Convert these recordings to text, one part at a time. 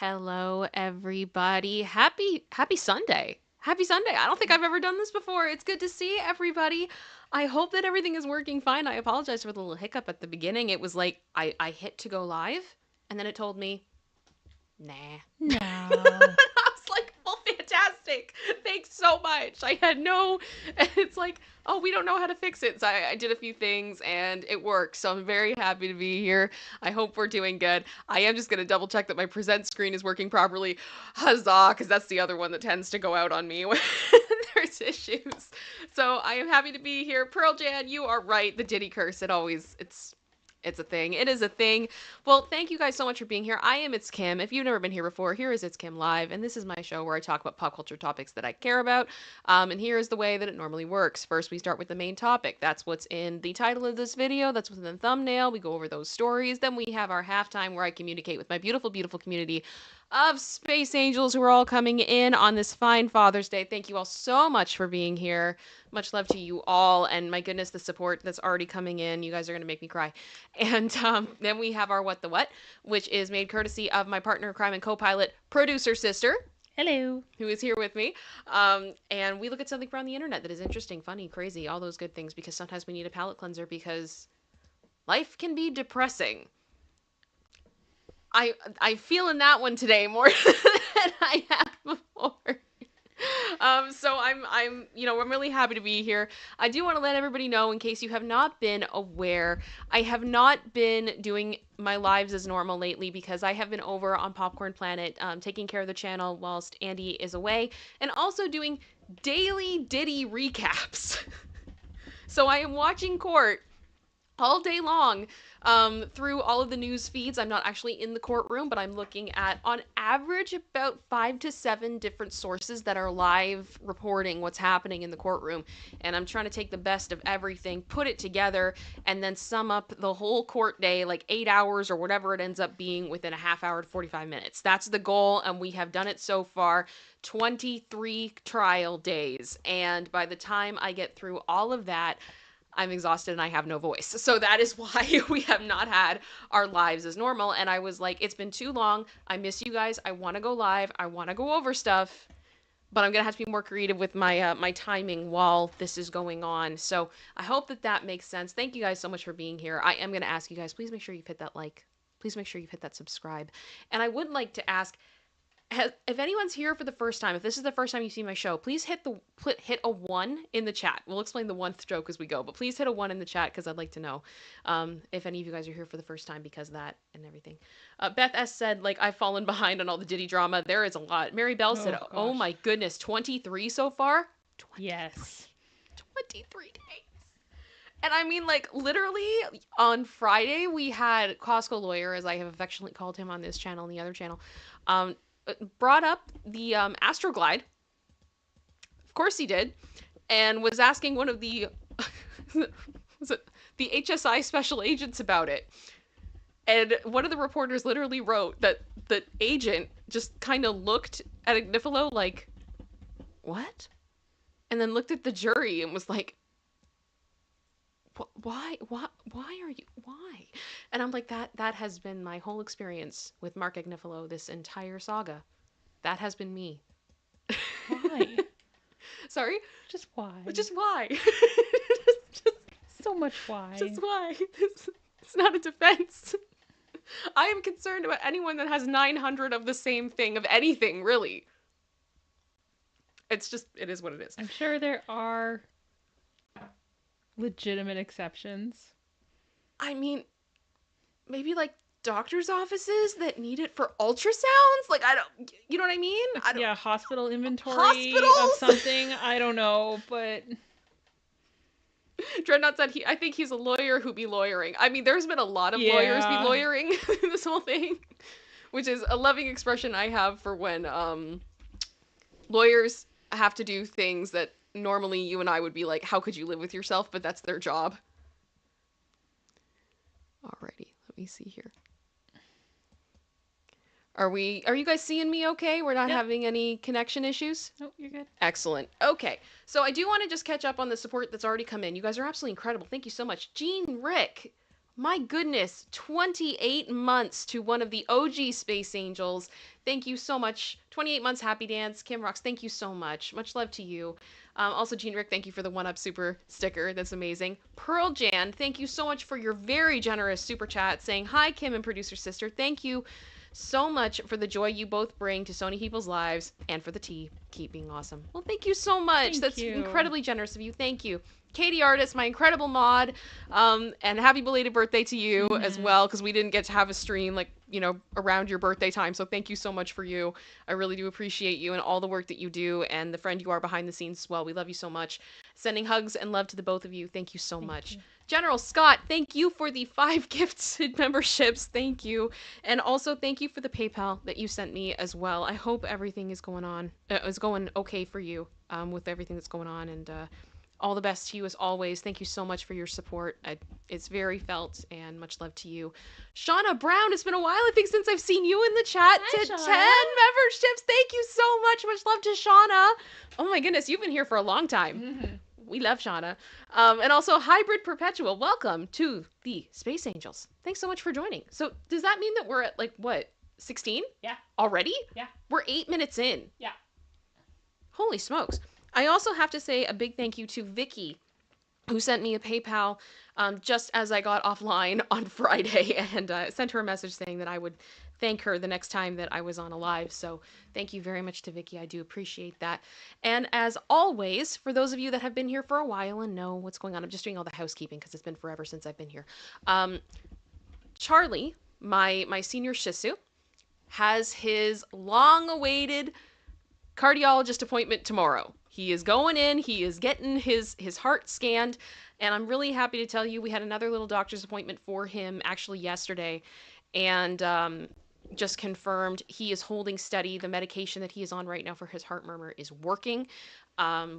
Hello, everybody. Happy Sunday. Happy Sunday. I don't think I've ever done this before. It's good to see everybody. I hope that everything is working fine. I apologize for the little hiccup at the beginning. It was like I hit to go live, and then it told me, nah. No. I was like, well, fantastic. Thanks so much. I had no, and it's like, oh, we don't know how to fix it. So I did a few things and it worked. So I'm very happy to be here. I hope we're doing good. I am just going to double check that my present screen is working properly. Huzzah, because that's the other one that tends to go out on me when there's issues. So I am happy to be here. Pearl Jan, you are right. The Diddy curse, it's a thing. It is a thing. Well, thank you guys so much for being here. I am ItsKim. If you've never been here before, here is ItsKim Live, and this is my show where I talk about pop culture topics that I care about. And here is the way that it normally works. First, we start with the main topic. That's what's in the title of this video. That's what's in the thumbnail. We go over those stories. Then we have our halftime where I communicate with my beautiful, beautiful community of space angels who are all coming in on this fine Father's Day. Thank you all so much for being here. Much love to you all. And my goodness, the support that's already coming in. You guys are going to make me cry. And then we have our What the What, which is made courtesy of my partner, crime and co-pilot, producer sister, Hello. who is here with me. And we look at something from the internet that is interesting, funny, crazy, all those good things, because sometimes we need a palate cleanser because life can be depressing. I feel in that one today more than I have before. So I'm really happy to be here. I do want to let everybody know, in case you have not been aware, I have not been doing my lives as normal lately because I have been over on Popcorn Planet, taking care of the channel whilst Andy is away, and also doing daily Diddy recaps. So I am watching court all day long through all of the news feeds. I'm not actually in the courtroom, but I'm looking at, on average, about 5 to 7 different sources that are live reporting what's happening in the courtroom. And I'm trying to take the best of everything, put it together, and then sum up the whole court day, like 8 hours or whatever it ends up being, within a half hour to 45 minutes. That's the goal, and we have done it so far. 23 trial days. And by the time I get through all of that, I'm exhausted and I have no voice. So that is why we have not had our lives as normal. And I was like, it's been too long. I miss you guys. I want to go live. I want to go over stuff. But I'm going to have to be more creative with my my timing while this is going on. So I hope that that makes sense. Thank you guys so much for being here. I am going to ask you guys, please make sure you've hit that like. Please make sure you've hit that subscribe. And I would like to ask, if anyone's here for the first time, if this is the first time you see my show, please hit a 1 in the chat. We'll explain the 1th joke as we go, but please hit a 1 in the chat because I'd like to know if any of you guys are here for the first time because of that and everything. Beth S said, like, I've fallen behind on all the Diddy drama. There is a lot. Mary Bell said, oh my goodness, 23 so far? 23. Yes. 23 days. And I mean, like, literally on Friday, we had Costco Lawyer, as I have affectionately called him on this channel and the other channel, brought up the Astroglide. Of course he did. And was asking one of the was it the HSI special agents about it. And one of the reporters literally wrote that the agent just kind of looked at Agnifilo like, what? And then looked at the jury and was like, why are you, why? And I'm like, that has been my whole experience with Mark Agnifilo this entire saga. That has been me. Why? Sorry? Just why? Just why? just so much why. Just why? It's not a defense. I am concerned about anyone that has 900 of the same thing, of anything, really. It's just, it is what it is. I'm sure there are legitimate exceptions. I mean, maybe like doctor's offices that need it for ultrasounds? Like, I don't, you know what I mean? Yeah, hospital inventory Hospitals? of something. I don't know, but Dreadnought said I think he's a lawyer who be lawyering. I mean, there's been a lot of lawyers be lawyering through this whole thing, which is a loving expression I have for when lawyers have to do things that normally you and I would be like, how could you live with yourself? But that's their job. Alrighty, let me see here. Are you guys seeing me okay? We're not having any connection issues? Nope, you're good. Excellent. Okay, so I do want to just catch up on the support that's already come in. You guys are absolutely incredible. Thank you so much. Jean Rick, My goodness, 28 months to one of the OG Space Angels. Thank you so much. 28 months, Happy Dance. Kim Rocks, thank you so much. Much love to you. Also, Gene Rick, thank you for the 1-Up Super sticker. That's amazing. Pearl Jan, thank you so much for your very generous super chat saying, hi, Kim and producer sister. Thank you so much for the joy you both bring to Sony people's lives and for the tea. Keep being awesome. Well, thank you so much. Thank That's you. incredibly generous of you. Thank you. Katie Artist, my incredible mod, and happy belated birthday to you as well, because we didn't get to have a stream like, you know, around your birthday time. So thank you so much for you. I really do appreciate you and all the work that you do and the friend you are behind the scenes as well. We love you so much. Sending hugs and love to the both of you. Thank you so much. General Scott, thank you for the 5 gifted memberships. Thank you. And also thank you for the PayPal that you sent me as well. I hope everything is going okay for you with everything that's going on, and all the best to you as always. Thank you so much for your support. It's very felt, and much love to you. Shauna Brown, it's been a while, I think, since I've seen you in the chat. Hi, to Shauna. 10 memberships. Thank you so much. Much love to Shauna. Oh my goodness, you've been here for a long time. We love Shauna. And also, Hybrid Perpetual, welcome to the Space Angels. Thanks so much for joining. So, does that mean that we're at, like, what, 16? Yeah. Already? Yeah. We're 8 minutes in. Yeah. Holy smokes. I also have to say a big thank you to Vicky, who sent me a PayPal just as I got offline on Friday, and sent her a message saying that I would thank her the next time that I was on a live. So thank you very much to Vicky. I do appreciate that. And as always, for those of you that have been here for a while and know what's going on, I'm just doing all the housekeeping because it's been forever since I've been here. Charlie, my senior Shih Tzu, has his long-awaited cardiologist appointment tomorrow. He is going in, he is getting his heart scanned, and I'm really happy to tell you we had another little doctor's appointment for him actually yesterday, and just confirmed he is holding steady. The medication that he is on right now for his heart murmur is working.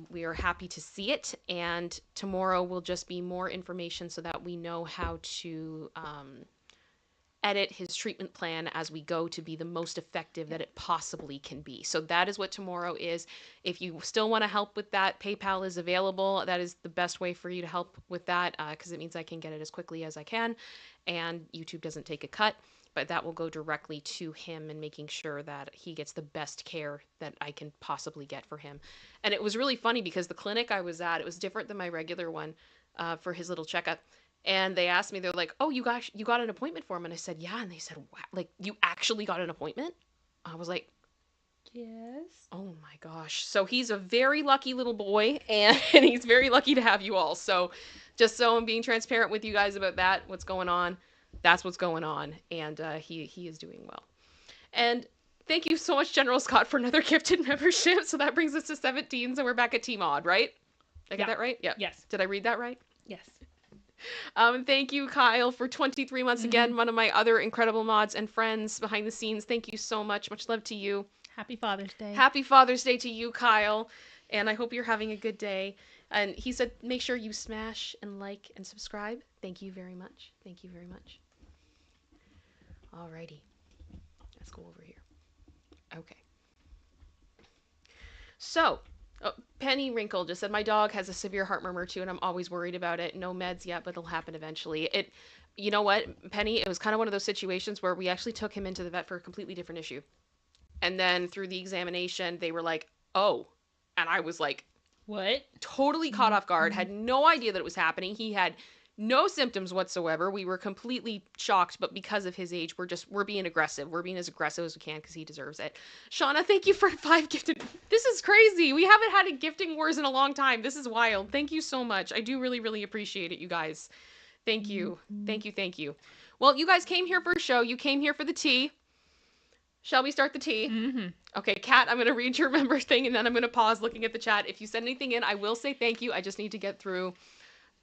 We are happy to see it, and tomorrow will just be more information so that we know how to edit his treatment plan as we go to be the most effective that it possibly can be. So that is what tomorrow is. If you still want to help with that, PayPal is available. That is the best way for you to help with that, because it means I can get it as quickly as I can, and YouTube doesn't take a cut, but that will go directly to him and making sure that he gets the best care that I can possibly get for him. And it was really funny because the clinic I was at, it was different than my regular one for his little checkup. And they asked me, they're like, oh, you got an appointment for him? And I said, yeah. And they said, wow, like, you actually got an appointment? I was like, Yes. oh my gosh. So he's a very lucky little boy, and he's very lucky to have you all. So just so I'm being transparent with you guys about that, what's going on, that's what's going on. And he is doing well. And thank you so much, General Scott, for another gifted membership. So that brings us to 17, so we're back at Team Odd, right? Did I get that right? Yeah. Yes. Did I read that right? Yes. Thank you, Kyle, for 23 months again. One of my other incredible mods and friends behind the scenes. Thank you so much. Much love to you. Happy Father's Day. Happy Father's Day to you, Kyle. And I hope you're having a good day. And he said, make sure you smash and like and subscribe. Thank you very much. Thank you very much. Alrighty. Let's go over here. Okay. So, Penny Wrinkle just said, my dog has a severe heart murmur too, and I'm always worried about it. No meds yet, but it'll happen eventually. You know what, Penny? It was kind of one of those situations where we actually took him into the vet for a completely different issue. And then through the examination, they were like, oh. And I was like, what? Totally caught off guard, had no idea that it was happening. He had no symptoms whatsoever. We were completely shocked, but because of his age, we're being aggressive. We're being as aggressive as we can because he deserves it. Shauna, thank you for 5 gifted. This is crazy. We haven't had a gifting wars in a long time. This is wild. Thank you so much. I do really, really appreciate it, you guys. Thank you. Thank you. Thank you. Well, you guys came here for a show. You came here for the tea. Shall we start the tea? Mm-hmm. Okay, Kat, I'm going to read your member thing, and then I'm going to pause looking at the chat. If you send anything in, I will say thank you. I just need to get through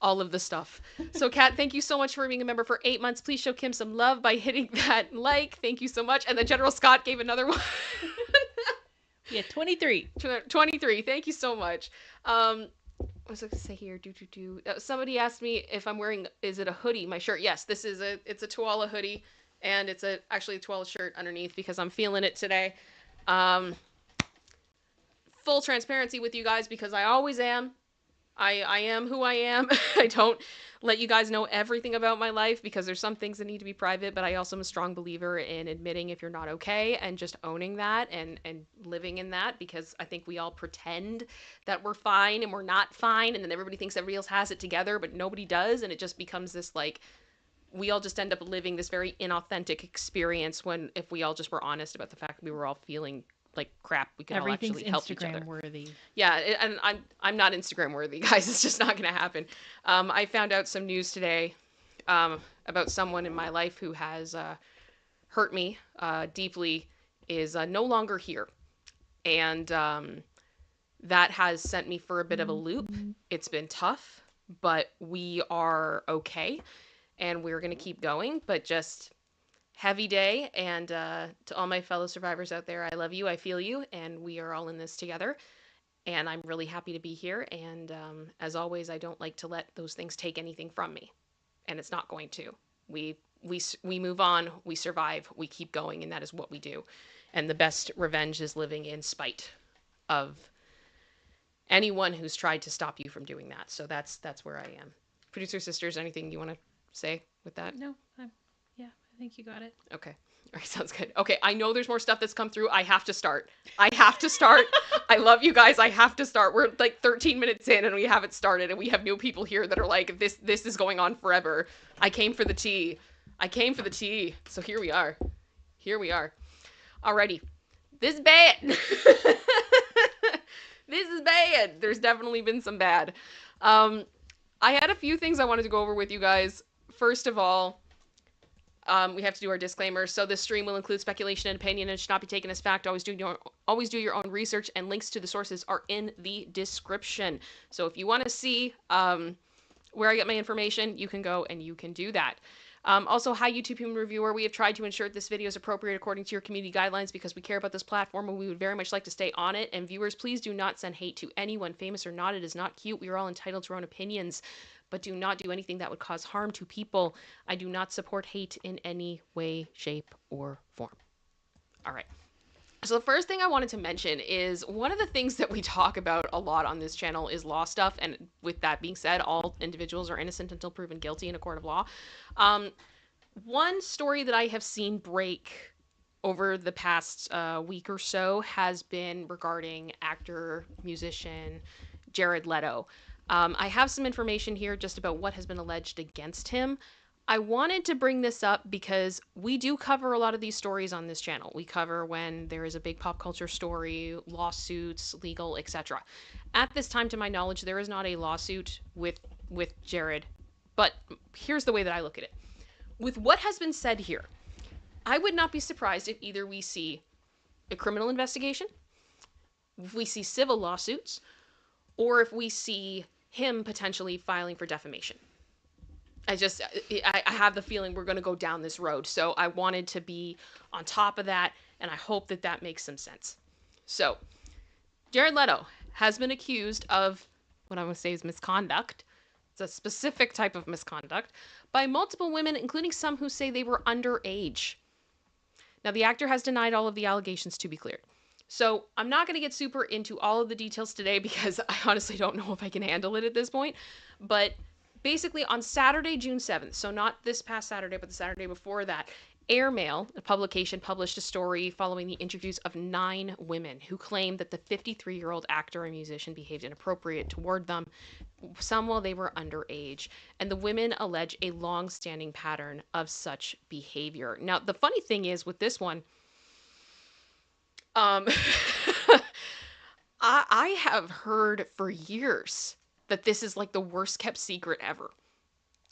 all of the stuff. So, Kat, thank you so much for being a member for 8 months. Please show Kim some love by hitting that like. Thank you so much. And then General Scott gave another one. Yeah, 23. 23. Thank you so much. What was I going to say here? Somebody asked me if I'm wearing, is it a hoodie? My shirt. Yes, it's a Tuala hoodie. And it's actually a 12 shirt underneath because I'm feeling it today. Full transparency with you guys because I always am. I am who I am. I don't let you guys know everything about my life because there's some things that need to be private, but I also am a strong believer in admitting if you're not okay and just owning that and living in that, because I think we all pretend that we're fine and we're not fine, and then everybody thinks everybody else has it together, but nobody does, and it just becomes this like we all just end up living this very inauthentic experience when if we all just were honest about the fact that we were all feeling like crap, we could all Everything's actually help each other. Instagram worthy. Yeah, and I'm not Instagram worthy, guys. It's just not going to happen. I found out some news today about someone in my life who has hurt me deeply, is no longer here, and that has sent me for a bit of a loop. It's been tough, but we are okay, and we're going to keep going. But just heavy day, and to all my fellow survivors out there, I love you, I feel you, and we are all in this together. And I'm really happy to be here. And as always, I don't like to let those things take anything from me, and it's not going to. We move on, we survive, we keep going, and that is what we do. And the best revenge is living in spite of anyone who's tried to stop you from doing that. So that's where I am. Producer sisters, anything you want to say with that? No, yeah, I think you got it. Okay. All right, sounds good. Okay, I know there's more stuff that's come through. I have to start. I love you guys. I have to start. We're like 13 minutes in and we haven't started, and we have new people here that are like, this is going on forever. I came for the tea. So here we are. Alrighty. This is bad. This is bad. There's definitely been some bad. I had a few things I wanted to go over with you guys. First of all, we have to do our disclaimer. So this stream will include speculation and opinion and should not be taken as fact. Always do your own research, and links to the sources are in the description. So if you want to see where I get my information, you can go and you can do that. Also, hi YouTube Human Reviewer. We have tried to ensure this video is appropriate according to your community guidelines because we care about this platform and we would very much like to stay on it. And viewers, please do not send hate to anyone, famous or not. It is not cute. We are all entitled to our own opinions, but do not do anything that would cause harm to people. I do not support hate in any way, shape, or form. All right. So the first thing I wanted to mention is one of the things that we talk about a lot on this channel is law stuff. And with that being said, all individuals are innocent until proven guilty in a court of law. One story that I have seen break over the past week or so has been regarding actor, musician Jared Leto. I have some information here just about what has been alleged against him. I wanted to bring this up because we do cover a lot of these stories on this channel. We cover when there is a big pop culture story, lawsuits, legal, etc. At this time, to my knowledge, there is not a lawsuit with Jared, but here's the way that I look at it. With what has been said here, I would not be surprised if either we see a criminal investigation, if we see civil lawsuits, or if we see him potentially filing for defamation. I have the feeling we're going to go down this road. So I wanted to be on top of that, and I hope that that makes some sense. So Jared Leto has been accused of what I'm going to say is misconduct. It's a specific type of misconduct by multiple women, including some who say they were underage. Now, the actor has denied all of the allegations, to be cleared. So I'm not going to get super into all of the details today because I honestly don't know if I can handle it at this point. But basically on Saturday, June 7th, so not this past Saturday, but the Saturday before that, Airmail, a publication, published a story following the interviews of 9 women who claimed that the 53-year-old actor and musician behaved inappropriate toward them, some while they were underage. And the women allege a long-standing pattern of such behavior. Now, the funny thing is with this one, I have heard for years that this is like the worst kept secret ever.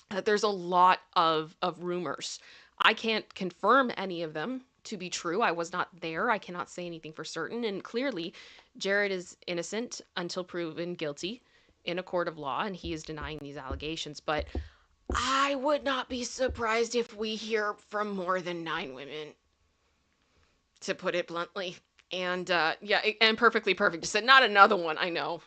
That there's a lot of rumors. I can't confirm any of them to be true. I was not there. I cannot say anything for certain. And clearly, Jared is innocent until proven guilty in a court of law, and he is denying these allegations. But I would not be surprised if we hear from more than 9 women, to put it bluntly. And yeah, and perfectly perfect. Just said, not another one. I know.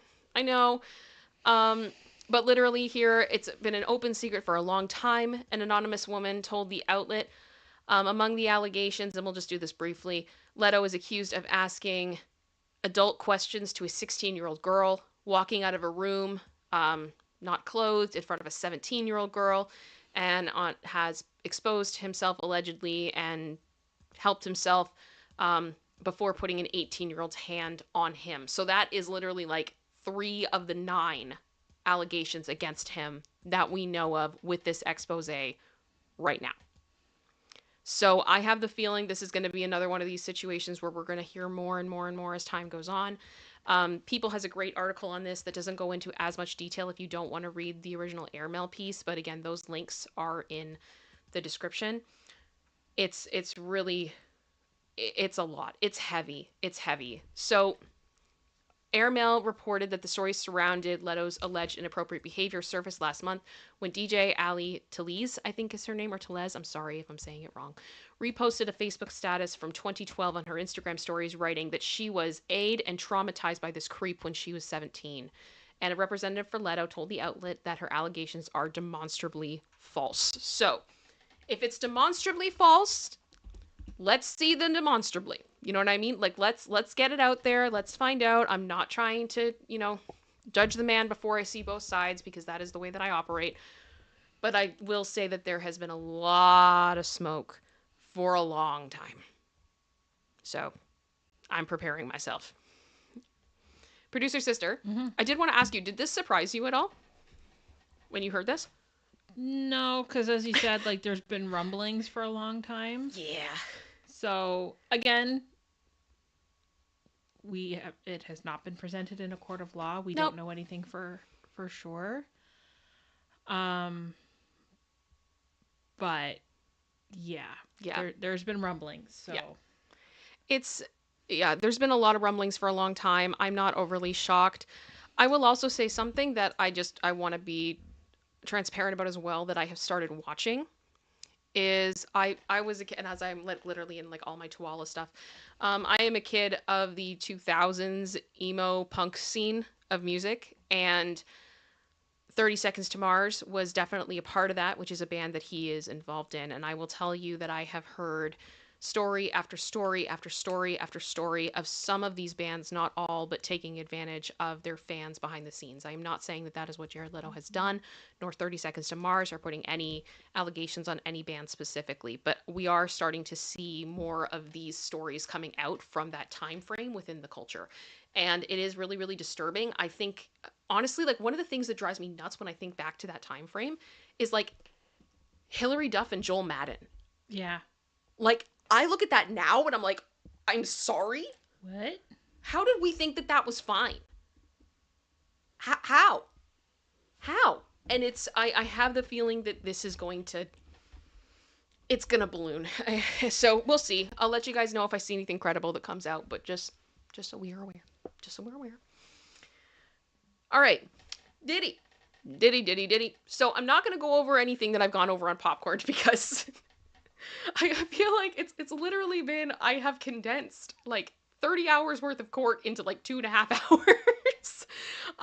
But literally here, it's been an open secret for a long time. An anonymous woman told the outlet, among the allegations, and we'll just do this briefly, Leto is accused of asking adult questions to a 16-year-old girl, walking out of a room not clothed in front of a 17-year-old girl, and has exposed himself allegedly and helped himself before putting an 18-year-old's hand on him. So that is literally like 3 of the 9 allegations against him that we know of with this expose right now. So I have the feeling this is going to be another one of these situations where we're going to hear more and more and more as time goes on. People has a great article on this that doesn't go into as much detail if you don't want to read the original airmail piece, but again, those links are in the description. It's really, it's a lot. It's heavy. It's heavy. So Airmail reported that the story surrounded Leto's alleged inappropriate behavior surfaced last month when DJ Ali Talez, I think is her name, or Talez, I'm sorry if I'm saying it wrong, reposted a Facebook status from 2012 on her Instagram stories, writing that she was AID and traumatized by this creep when she was 17. And a representative for Leto told the outlet that her allegations are demonstrably false. So, if it's demonstrably false, let's see them demonstrably. You know what I mean? Like, let's get it out there. Let's find out. I'm not trying to, judge the man before I see both sides, because that is the way that I operate. But I will say that there has been a lot of smoke for a long time. So I'm preparing myself. Producer sister, I did want to ask you, did this surprise you at all when you heard this? No, because as you said, like, there's been rumblings for a long time. Yeah. So, again, it has not been presented in a court of law. We don't know anything for sure. But yeah. There's been rumblings. So there's been a lot of rumblings for a long time. I'm not overly shocked. I will also say something that I want to be transparent about as well, that I have started watching is I was a kid, and as I'm literally in like all my Tuala stuff, I am a kid of the 2000s emo punk scene of music, and 30 Seconds to Mars was definitely a part of that, which is a band that he is involved in. And I will tell you that I have heard story after story after story after story of some of these bands, not all, but taking advantage of their fans behind the scenes. I am not saying that that is what Jared Leto has done, nor 30 Seconds to Mars, or putting any allegations on any band specifically, but we are starting to see more of these stories coming out from that time frame within the culture. And it is really, really disturbing. I think, honestly, like, one of the things that drives me nuts when I think back to that time frame is like Hillary Duff and Joel Madden. Yeah. Like, I look at that now and I'm like, I'm sorry? What? How did we think that that was fine? How? And I have the feeling that this is it's gonna balloon. So we'll see. I'll let you guys know if I see anything credible that comes out, but just so we are aware. Just so we're aware. All right. Diddy. So I'm not going to go over anything that I've gone over on Popcorn, because I feel like it's literally been, I have condensed like 30 hours worth of court into like 2.5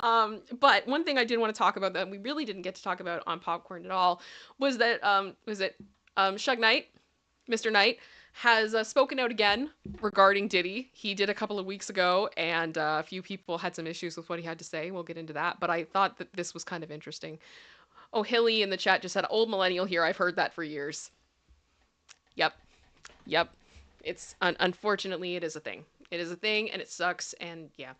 hours. But one thing I did want to talk about that we really didn't get to talk about on Popcorn at all was that Suge Knight, Mr. Knight, has spoken out again regarding Diddy. He did a couple of weeks ago, and a few people had some issues with what he had to say. We'll get into that, but I thought that this was kind of interesting. Oh, Hilly in the chat just said, old millennial here, I've heard that for years. Yep. It's, unfortunately, it is a thing. It is a thing, and it sucks, and yeah.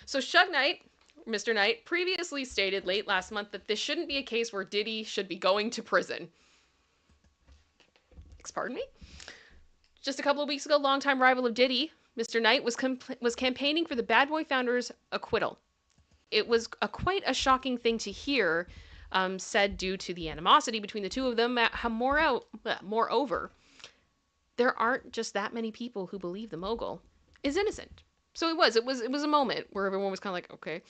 So Suge Knight, Mr. Knight, previously stated late last month that this shouldn't be a case where Diddy should be going to prison. Pardon me? Just a couple of weeks ago, longtime rival of Diddy, Mr. Knight, was campaigning for the Bad Boy founder's acquittal. It was quite a shocking thing to hear, said due to the animosity between the two of them. Moreover, there aren't just that many people who believe the mogul is innocent. So it was a moment where everyone was kind of like, okay.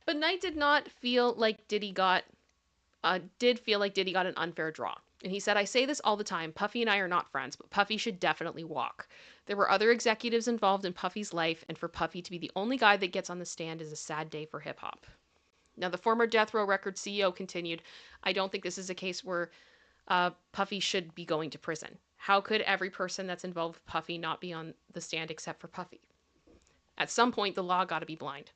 But Knight did not feel like Diddy got an unfair draw. And he said, I say this all the time. Puffy and I are not friends, but Puffy should definitely walk. There were other executives involved in Puffy's life, and for Puffy to be the only guy that gets on the stand is a sad day for hip-hop. Now, the former Death Row Records CEO continued, I don't think this is a case where Puffy should be going to prison. How could every person that's involved with Puffy not be on the stand except for Puffy? At some point, the law got to be blind.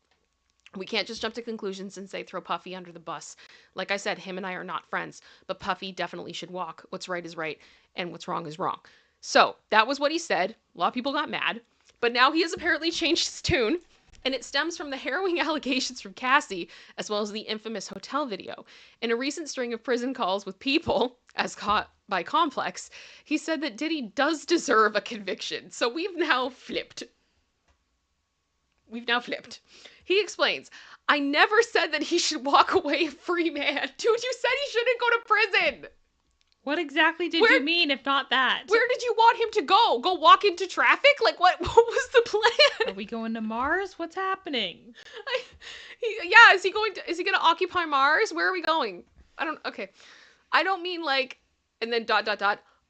We can't just jump to conclusions and say throw Puffy under the bus. Like I said, him and I are not friends, but Puffy definitely should walk. What's right is right, and what's wrong is wrong. So that was what he said. A lot of people got mad, but now he has apparently changed his tune, and it stems from the harrowing allegations from Cassie, as well as the infamous hotel video. In a recent string of prison calls with People, as caught by Complex, he said that Diddy does deserve a conviction. So we've now flipped. He explains, I never said that he should walk away a free man. Dude, you said he shouldn't go to prison. What exactly did you mean, if not that? Where did you want him to go? Go walk into traffic? Like, what was the plan? Are we going to Mars? What's happening? Is he going to occupy Mars? Where are we going? Okay. I don't mean like, and then ...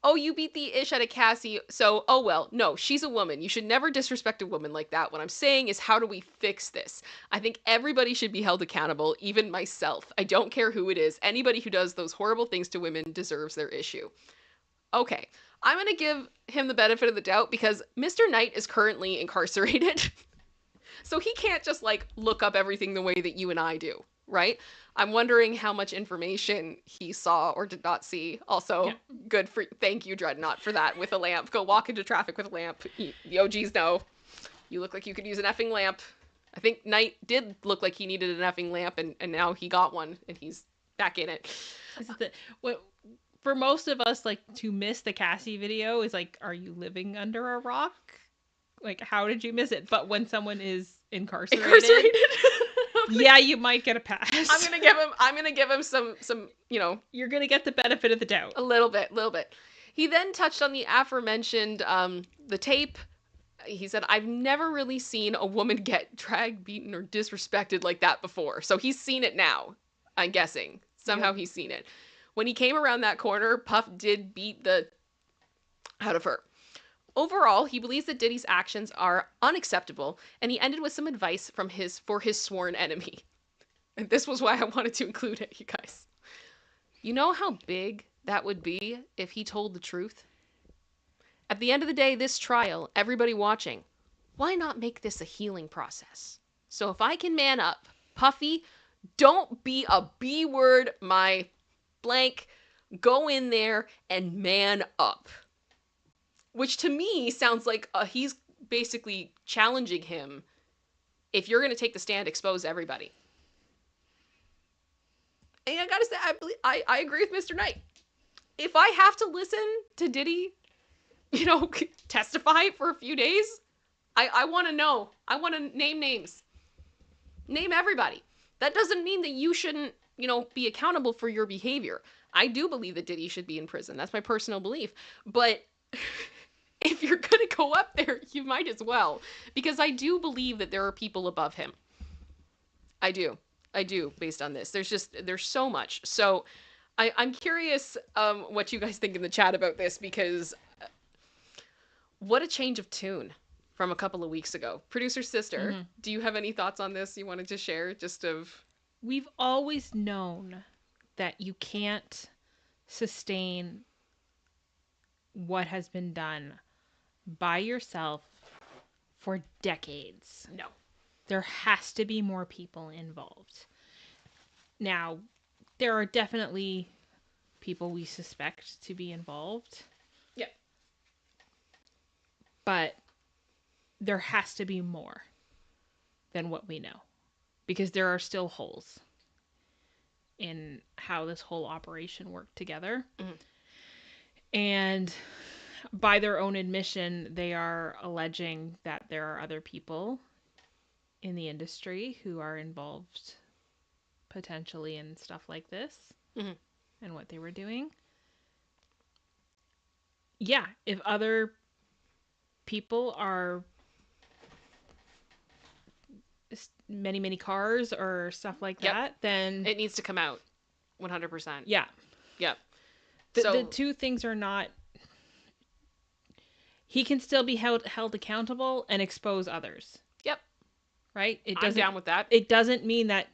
Oh, you beat the ish out of Cassie, so, oh well. No, she's a woman. You should never disrespect a woman like that. What I'm saying is, how do we fix this? I think everybody should be held accountable, even myself. I don't care who it is. Anybody who does those horrible things to women deserves their issue. Okay, I'm going to give him the benefit of the doubt because Mr. Knight is currently incarcerated. So he can't just, like, look up everything the way that you and I do, right? I'm wondering how much information he saw or did not see. Also, thank you, Dreadnought, for that with a lamp. Go walk into traffic with a lamp. The OGs know. You look like you could use an effing lamp. I think Knight did look like he needed an effing lamp, and now he got one, and he's back in it. For most of us, like, to miss the Cassie video is like, are you living under a rock? Like, how did you miss it? But when someone is incarcerated? Yeah, you might get a pass. I'm gonna give him some, You're gonna get the benefit of the doubt. A little bit. He then touched on the aforementioned, the tape. He said, I've never really seen a woman get dragged, beaten, or disrespected like that before. So he's seen it now, I'm guessing. Somehow he's seen it. When he came around that corner, Puff did beat the out of her. Overall, he believes that Diddy's actions are unacceptable, and he ended with some advice for his sworn enemy. And this was why I wanted to include it, you guys. You know how big that would be if he told the truth? At the end of the day, this trial, everybody watching, why not make this a healing process? So if I can man up, Puffy, don't be a B word, my blank. Go in there and man up. Which to me sounds like he's basically challenging him. If you're going to take the stand, expose everybody. And I gotta say, I agree with Mr. Knight. If I have to listen to Diddy, testify for a few days, I want to know. I want to name names. Name everybody. That doesn't mean that you shouldn't, be accountable for your behavior. I do believe that Diddy should be in prison. That's my personal belief. But if you're going to go up there, you might as well. Because I do believe that there are people above him. I do, based on this. There's so much. So I'm curious what you guys think in the chat about this, because what a change of tune from a couple of weeks ago. Producer Sister, Do you have any thoughts on this you wanted to share? We've always known that you can't sustain what has been done by yourself for decades. No. There has to be more people involved. Now, there are definitely people we suspect to be involved. Yep. But there has to be more than what we know. Because there are still holes in how this whole operation worked together. Mm-hmm. And by their own admission, they are alleging that there are other people in the industry who are involved potentially in stuff like this and what they were doing. Yeah, if other people are many cars or stuff like that, then it needs to come out 100%. Yeah. Yep. The two things are not. He can still be held accountable and expose others. Yep. Right? I'm down with that. It doesn't mean that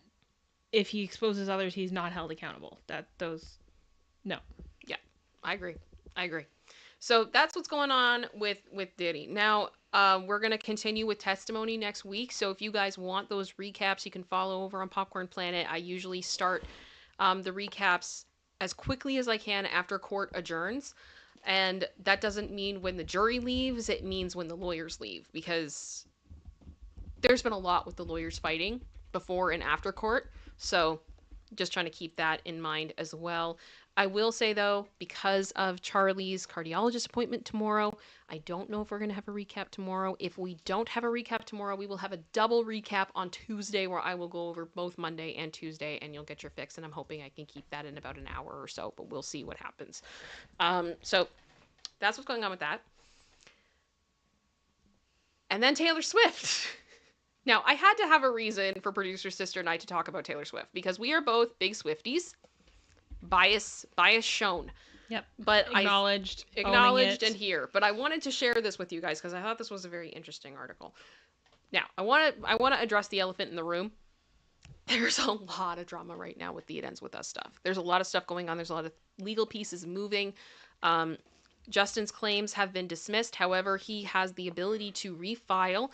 if he exposes others, he's not held accountable. No. Yeah, I agree. So that's what's going on with Diddy. Now, We're going to continue with testimony next week. So if you guys want those recaps, you can follow over on Popcorn Planet. I usually start the recaps as quickly as I can after court adjourns. And that doesn't mean when the jury leaves, it means when the lawyers leave, because there's been a lot with the lawyers fighting before and after court. So just trying to keep that in mind as well. I will say, though, because of Charlie's cardiologist appointment tomorrow, I don't know if we're going to have a recap tomorrow. If we don't have a recap tomorrow, we will have a double recap on Tuesday, where I will go over both Monday and Tuesday, and you'll get your fix. And I'm hoping I can keep that in about an hour or so, but we'll see what happens. So that's what's going on with that. And then Taylor Swift. Now, I had to have a reason for producer sister and I to talk about Taylor Swift, because we are both big Swifties. Bias shown. Yep. But acknowledged and here. But I wanted to share this with you guys because I thought this was a very interesting article. Now, I want to address the elephant in the room. There's a lot of drama right now with the It Ends With Us stuff. There's a lot of stuff going on. There's a lot of legal pieces moving. Justin's claims have been dismissed. However, he has the ability to refile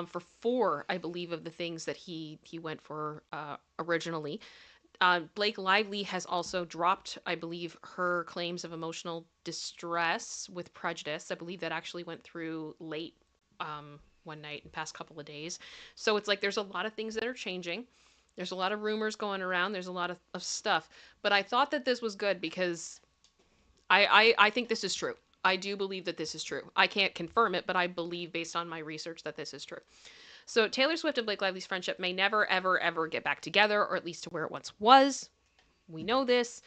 for 4, I believe, of the things that he went for originally. Blake Lively has also dropped, I believe, her claims of emotional distress with prejudice. I believe that actually went through late one night in the past couple of days. So it's like there's a lot of things that are changing. There's a lot of rumors going around. There's a lot of stuff. But I thought that this was good because I think this is true. I do believe that this is true. I can't confirm it, but I believe based on my research that this is true. So Taylor Swift and Blake Lively's friendship may never, ever, ever get back together, or at least to where it once was. We know this.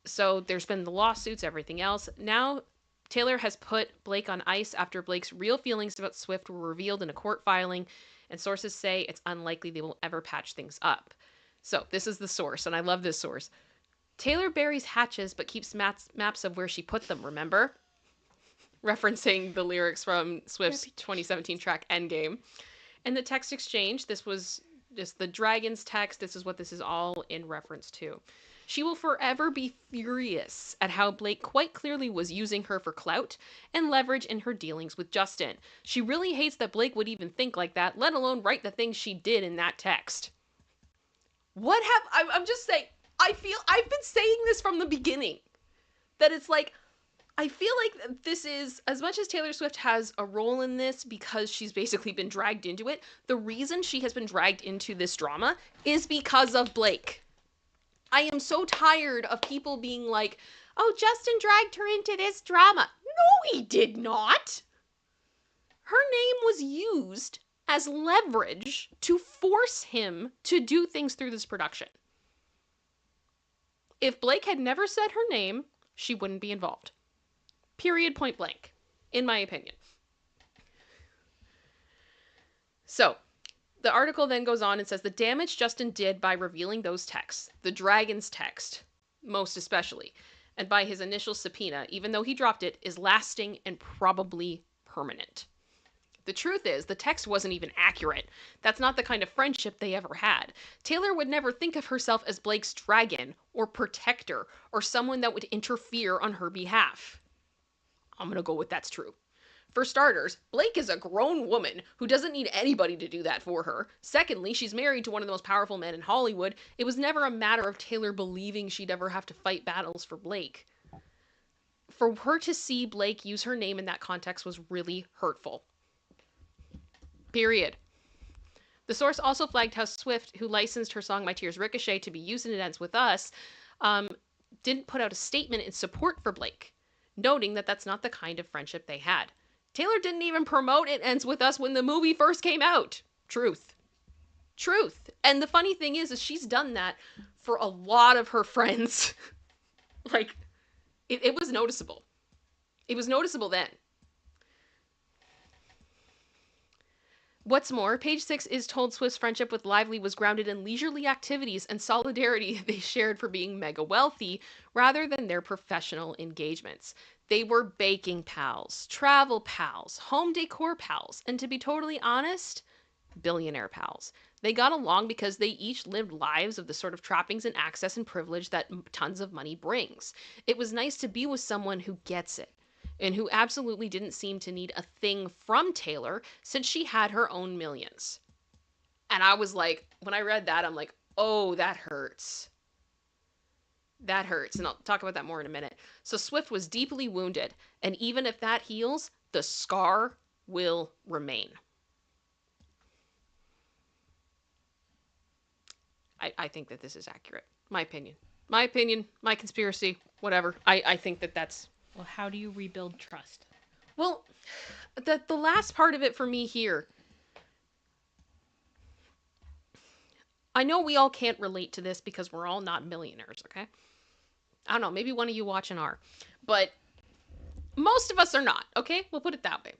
So there's been the lawsuits, everything else. Now Taylor has put Blake on ice after Blake's real feelings about Swift were revealed in a court filing, and sources say it's unlikely they will ever patch things up. So this is the source, and I love this source. Taylor buries hatches but keeps maps of where she put them, remember? Referencing the lyrics from Swift's 2017 track Endgame. And the text exchange, this was just the dragon's text. This is what this is all in reference to. She will forever be furious at how Blake quite clearly was using her for clout and leverage in her dealings with Justin. She really hates that Blake would even think like that, let alone write the things she did in that text. I'm just saying, I've been saying this from the beginning. That it's like, I feel like this is, as much as Taylor Swift has a role in this because she's basically been dragged into it, the reason she has been dragged into this drama is because of Blake. I am so tired of people being like, oh, Justin dragged her into this drama. No, he did not. Her name was used as leverage to force him to do things through this production. If Blake had never said her name, she wouldn't be involved. Period, point blank, in my opinion. So, the article then goes on and says the damage Justin did by revealing those texts, the dragon's text, most especially, and by his initial subpoena, even though he dropped it, is lasting and probably permanent. The truth is, the text wasn't even accurate. That's not the kind of friendship they ever had. Taylor would never think of herself as Blake's dragon or protector or someone that would interfere on her behalf. I'm going to go with that's true. For starters, Blake is a grown woman who doesn't need anybody to do that for her. Secondly, she's married to one of the most powerful men in Hollywood. It was never a matter of Taylor believing she'd ever have to fight battles for Blake. For her to see Blake use her name in that context was really hurtful. Period. The source also flagged how Swift, who licensed her song My Tears Ricochet to be used in It Ends With Us, didn't put out a statement in support for Blake, noting that that's not the kind of friendship they had. Taylor didn't even promote It Ends With Us when the movie first came out. Truth. And the funny thing is she's done that for a lot of her friends. Like, it was noticeable. It was noticeable then. What's more, page 6 is told Swift's friendship with Lively was grounded in leisurely activities and solidarity they shared for being mega wealthy, rather than their professional engagements. They were baking pals, travel pals, home decor pals, and to be totally honest, billionaire pals. They got along because they each lived lives of the sort of trappings and access and privilege that tons of money brings. It was nice to be with someone who gets it. and who absolutely didn't seem to need a thing from Taylor since she had her own millions. And I was like, when I read that, I'm like, oh, that hurts. That hurts. And I'll talk about that more in a minute. So Swift was deeply wounded. And even if that heals, the scar will remain. I think that this is accurate. My opinion. My opinion, my conspiracy, whatever. I think that that's... Well, how do you rebuild trust? Well, the last part of it for me here, I know we all can't relate to this because we're all not millionaires, okay? I don't know, maybe one of you watching are. But most of us are not, okay? We'll put it that way.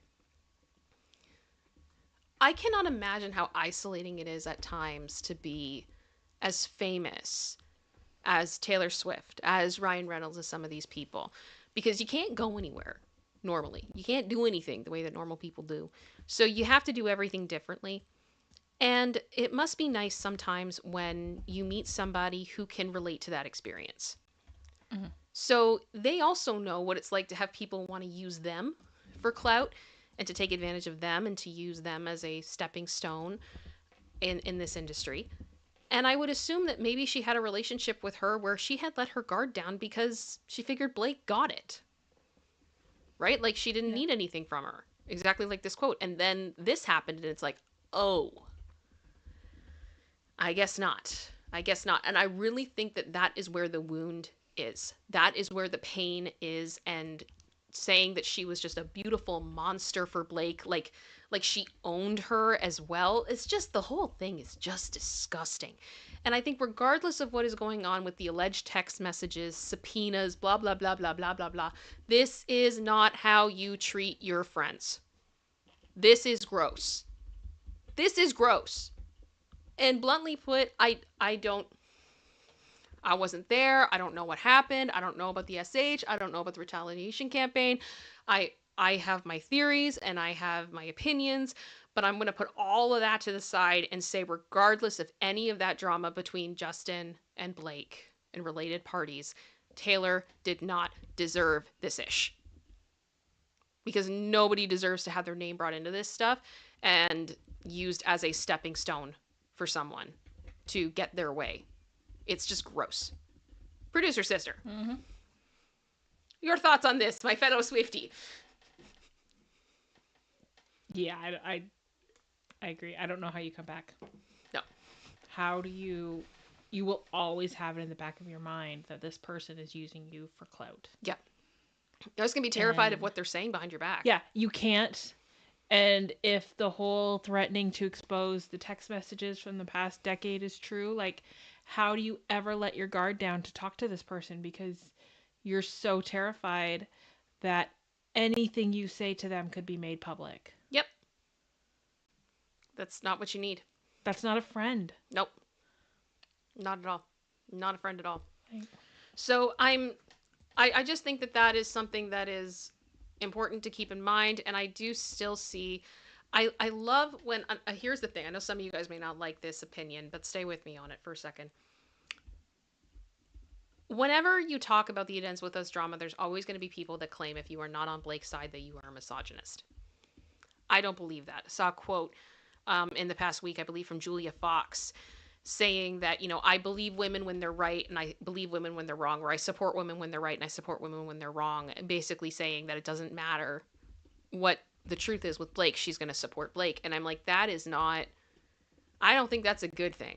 I cannot imagine how isolating it is at times to be as famous as Taylor Swift, as Ryan Reynolds, as some of these people. Because you can't go anywhere normally. You can't do anything the way that normal people do. So you have to do everything differently. And it must be nice sometimes when you meet somebody who can relate to that experience. Mm-hmm. So they also know what it's like to have people want to use them for clout and to take advantage of them and to use them as a stepping stone in this industry. And I would assume that maybe she had a relationship with her where she had let her guard down because she figured Blake got it. Right? Like she didn't need anything from her. Exactly like this quote. And then this happened and it's like, oh, I guess not. I guess not. And I really think that that is where the wound is. That is where the pain is. And saying that she was just a beautiful monster for Blake, like she owned her as well. It's just, the whole thing is just disgusting. And I think regardless of what is going on with the alleged text messages, subpoenas, blah, blah, blah, blah, blah, blah, blah, this is not how you treat your friends. This is gross. This is gross. And bluntly put, I wasn't there. I don't know what happened. I don't know about the SH. I don't know about the retaliation campaign. I have my theories and I have my opinions, but I'm going to put all of that to the side and say, regardless of any of that drama between Justin and Blake and related parties, Taylor did not deserve this ish. Because nobody deserves to have their name brought into this stuff and used as a stepping stone for someone to get their way. It's just gross. Producer sister. Mm-hmm. Your thoughts on this, my fellow Swiftie? Yeah, I agree. I don't know how you come back. No. How do you will always have it in the back of your mind that this person is using you for clout. Yeah. I was going to be terrified of what they're saying behind your back. Yeah, you can't. And if the whole threatening to expose the text messages from the past decade is true, like, how do you ever let your guard down to talk to this person? Because you're so terrified that anything you say to them could be made public. Yep. That's not what you need. That's not a friend. Nope. Not at all. Not a friend at all. Right. So I just think that that is something that is important to keep in mind. And I do still see, I love when, here's the thing. I know some of you guys may not like this opinion, but stay with me on it for a second. Whenever you talk about the It Ends With Us drama, there's always going to be people that claim if you are not on Blake's side that you are a misogynist. I don't believe that. I saw a quote in the past week, I believe from Julia Fox, saying that, you know, I believe women when they're right and I believe women when they're wrong, or I support women when they're right and I support women when they're wrong. Basically saying that it doesn't matter what the truth is with Blake, she's going to support Blake. And I'm like, that is not, I don't think that's a good thing.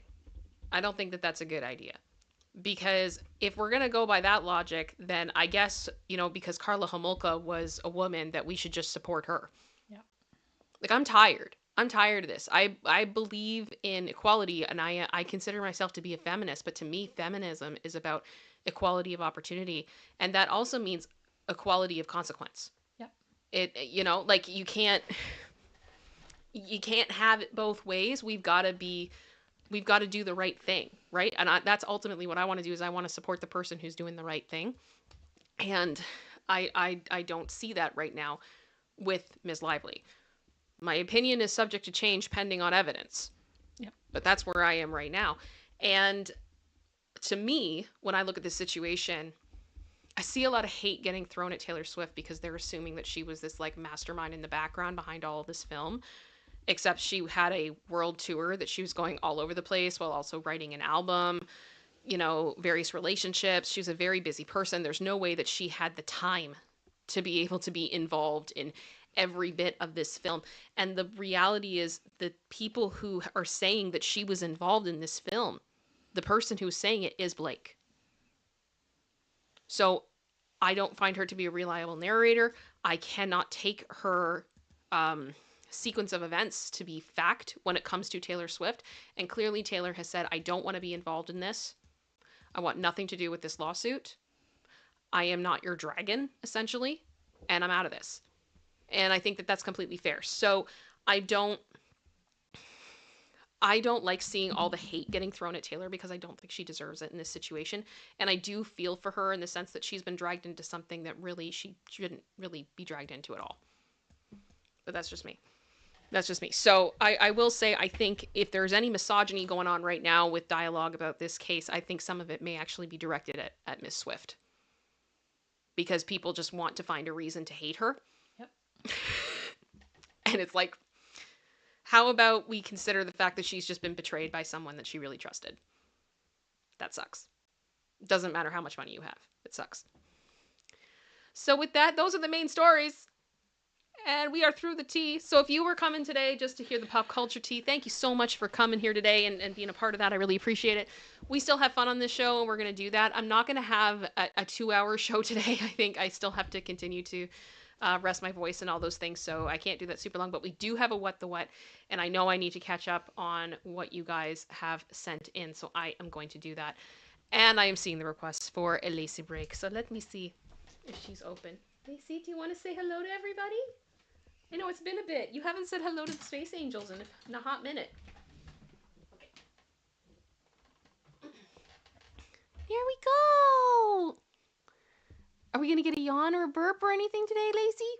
I don't think that that's a good idea. Because if we're going to go by that logic, then I guess, you know, because Karla Homolka was a woman, that we should just support her. Yeah. Like, I'm tired. I'm tired of this. I believe in equality, and I consider myself to be a feminist, but to me, feminism is about equality of opportunity. And that also means equality of consequence. Yeah. It, you know, like you can't have it both ways. We've got to do the right thing, right? And that's ultimately what I want to do, is I want to support the person who's doing the right thing. And I don't see that right now with Ms. Lively. My opinion is subject to change pending on evidence. Yep. But that's where I am right now. And to me, when I look at this situation, I see a lot of hate getting thrown at Taylor Swift because they're assuming that she was this like mastermind in the background behind all of this film. Except she had a world tour that she was going all over the place while also writing an album, you know, various relationships. She was a very busy person. There's no way that she had the time to be able to be involved in every bit of this film. And the reality is the people who are saying that she was involved in this film, the person who's saying it is Blake. So I don't find her to be a reliable narrator. I cannot take her sequence of events to be fact when it comes to Taylor Swift. And clearly Taylor has said, I don't want to be involved in this. I want nothing to do with this lawsuit. I am not your dragon, essentially, and I'm out of this. And I think that that's completely fair. So I don't like seeing all the hate getting thrown at Taylor because I don't think she deserves it in this situation. And I do feel for her in the sense that she's been dragged into something that really she shouldn't really be dragged into at all. But that's just me. That's just me. So I will say, I think if there's any misogyny going on right now with dialogue about this case, I think some of it may actually be directed at Miss Swift. Because people just want to find a reason to hate her. Yep. And it's like, how about we consider the fact that she's just been betrayed by someone that she really trusted? That sucks. Doesn't matter how much money you have. It sucks. So with that, those are the main stories. And we are through the tea. So if you were coming today just to hear the pop culture tea, thank you so much for coming here today and being a part of that. I really appreciate it. We still have fun on this show, and we're going to do that. I'm not going to have a 2-hour show today. I think I still have to continue to rest my voice and all those things, so I can't do that super long. But we do have a What the What, and I know I need to catch up on what you guys have sent in, so I am going to do that. And I am seeing the requests for a Lacey break. So let me see if she's open. Lacey, do you want to say hello to everybody? I know it's been a bit. You haven't said hello to the Space Angels in a hot minute. Okay. There we go. Are we going to get a yawn or a burp or anything today, Lacey?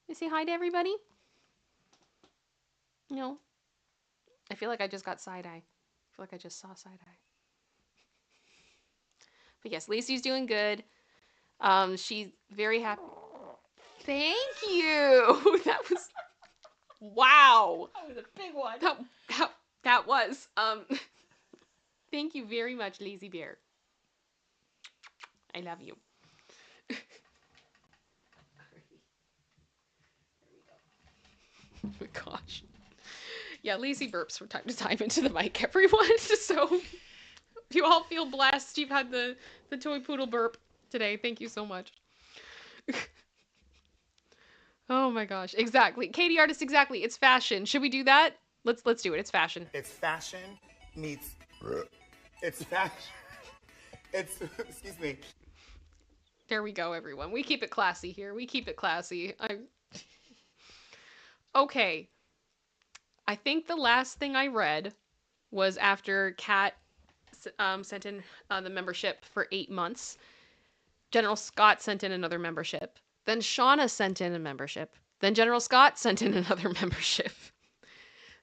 You say hi to everybody? No. I feel like I just got side-eye. I feel like I just saw side-eye. But yes, Lacey's doing good. She's very happy. Thank you. That was... Wow. That was a big one. That was. Thank you very much, Lazy Bear. I love you. Oh my gosh. Yeah, lazy burps from time to time into the mic, everyone. So you all feel blessed. You've had the toy poodle burp today. Thank you so much. Oh my gosh. Exactly. Katie Artist, exactly. It's fashion. Should we do that? Let's do it. It's fashion. It's fashion meets... It's fashion... It's... Excuse me. There we go, everyone. We keep it classy here. We keep it classy. Okay. I think the last thing I read was after Kat sent in the membership for 8 months. General Scott sent in another membership. Then Shauna sent in a membership. Then General Scott sent in another membership.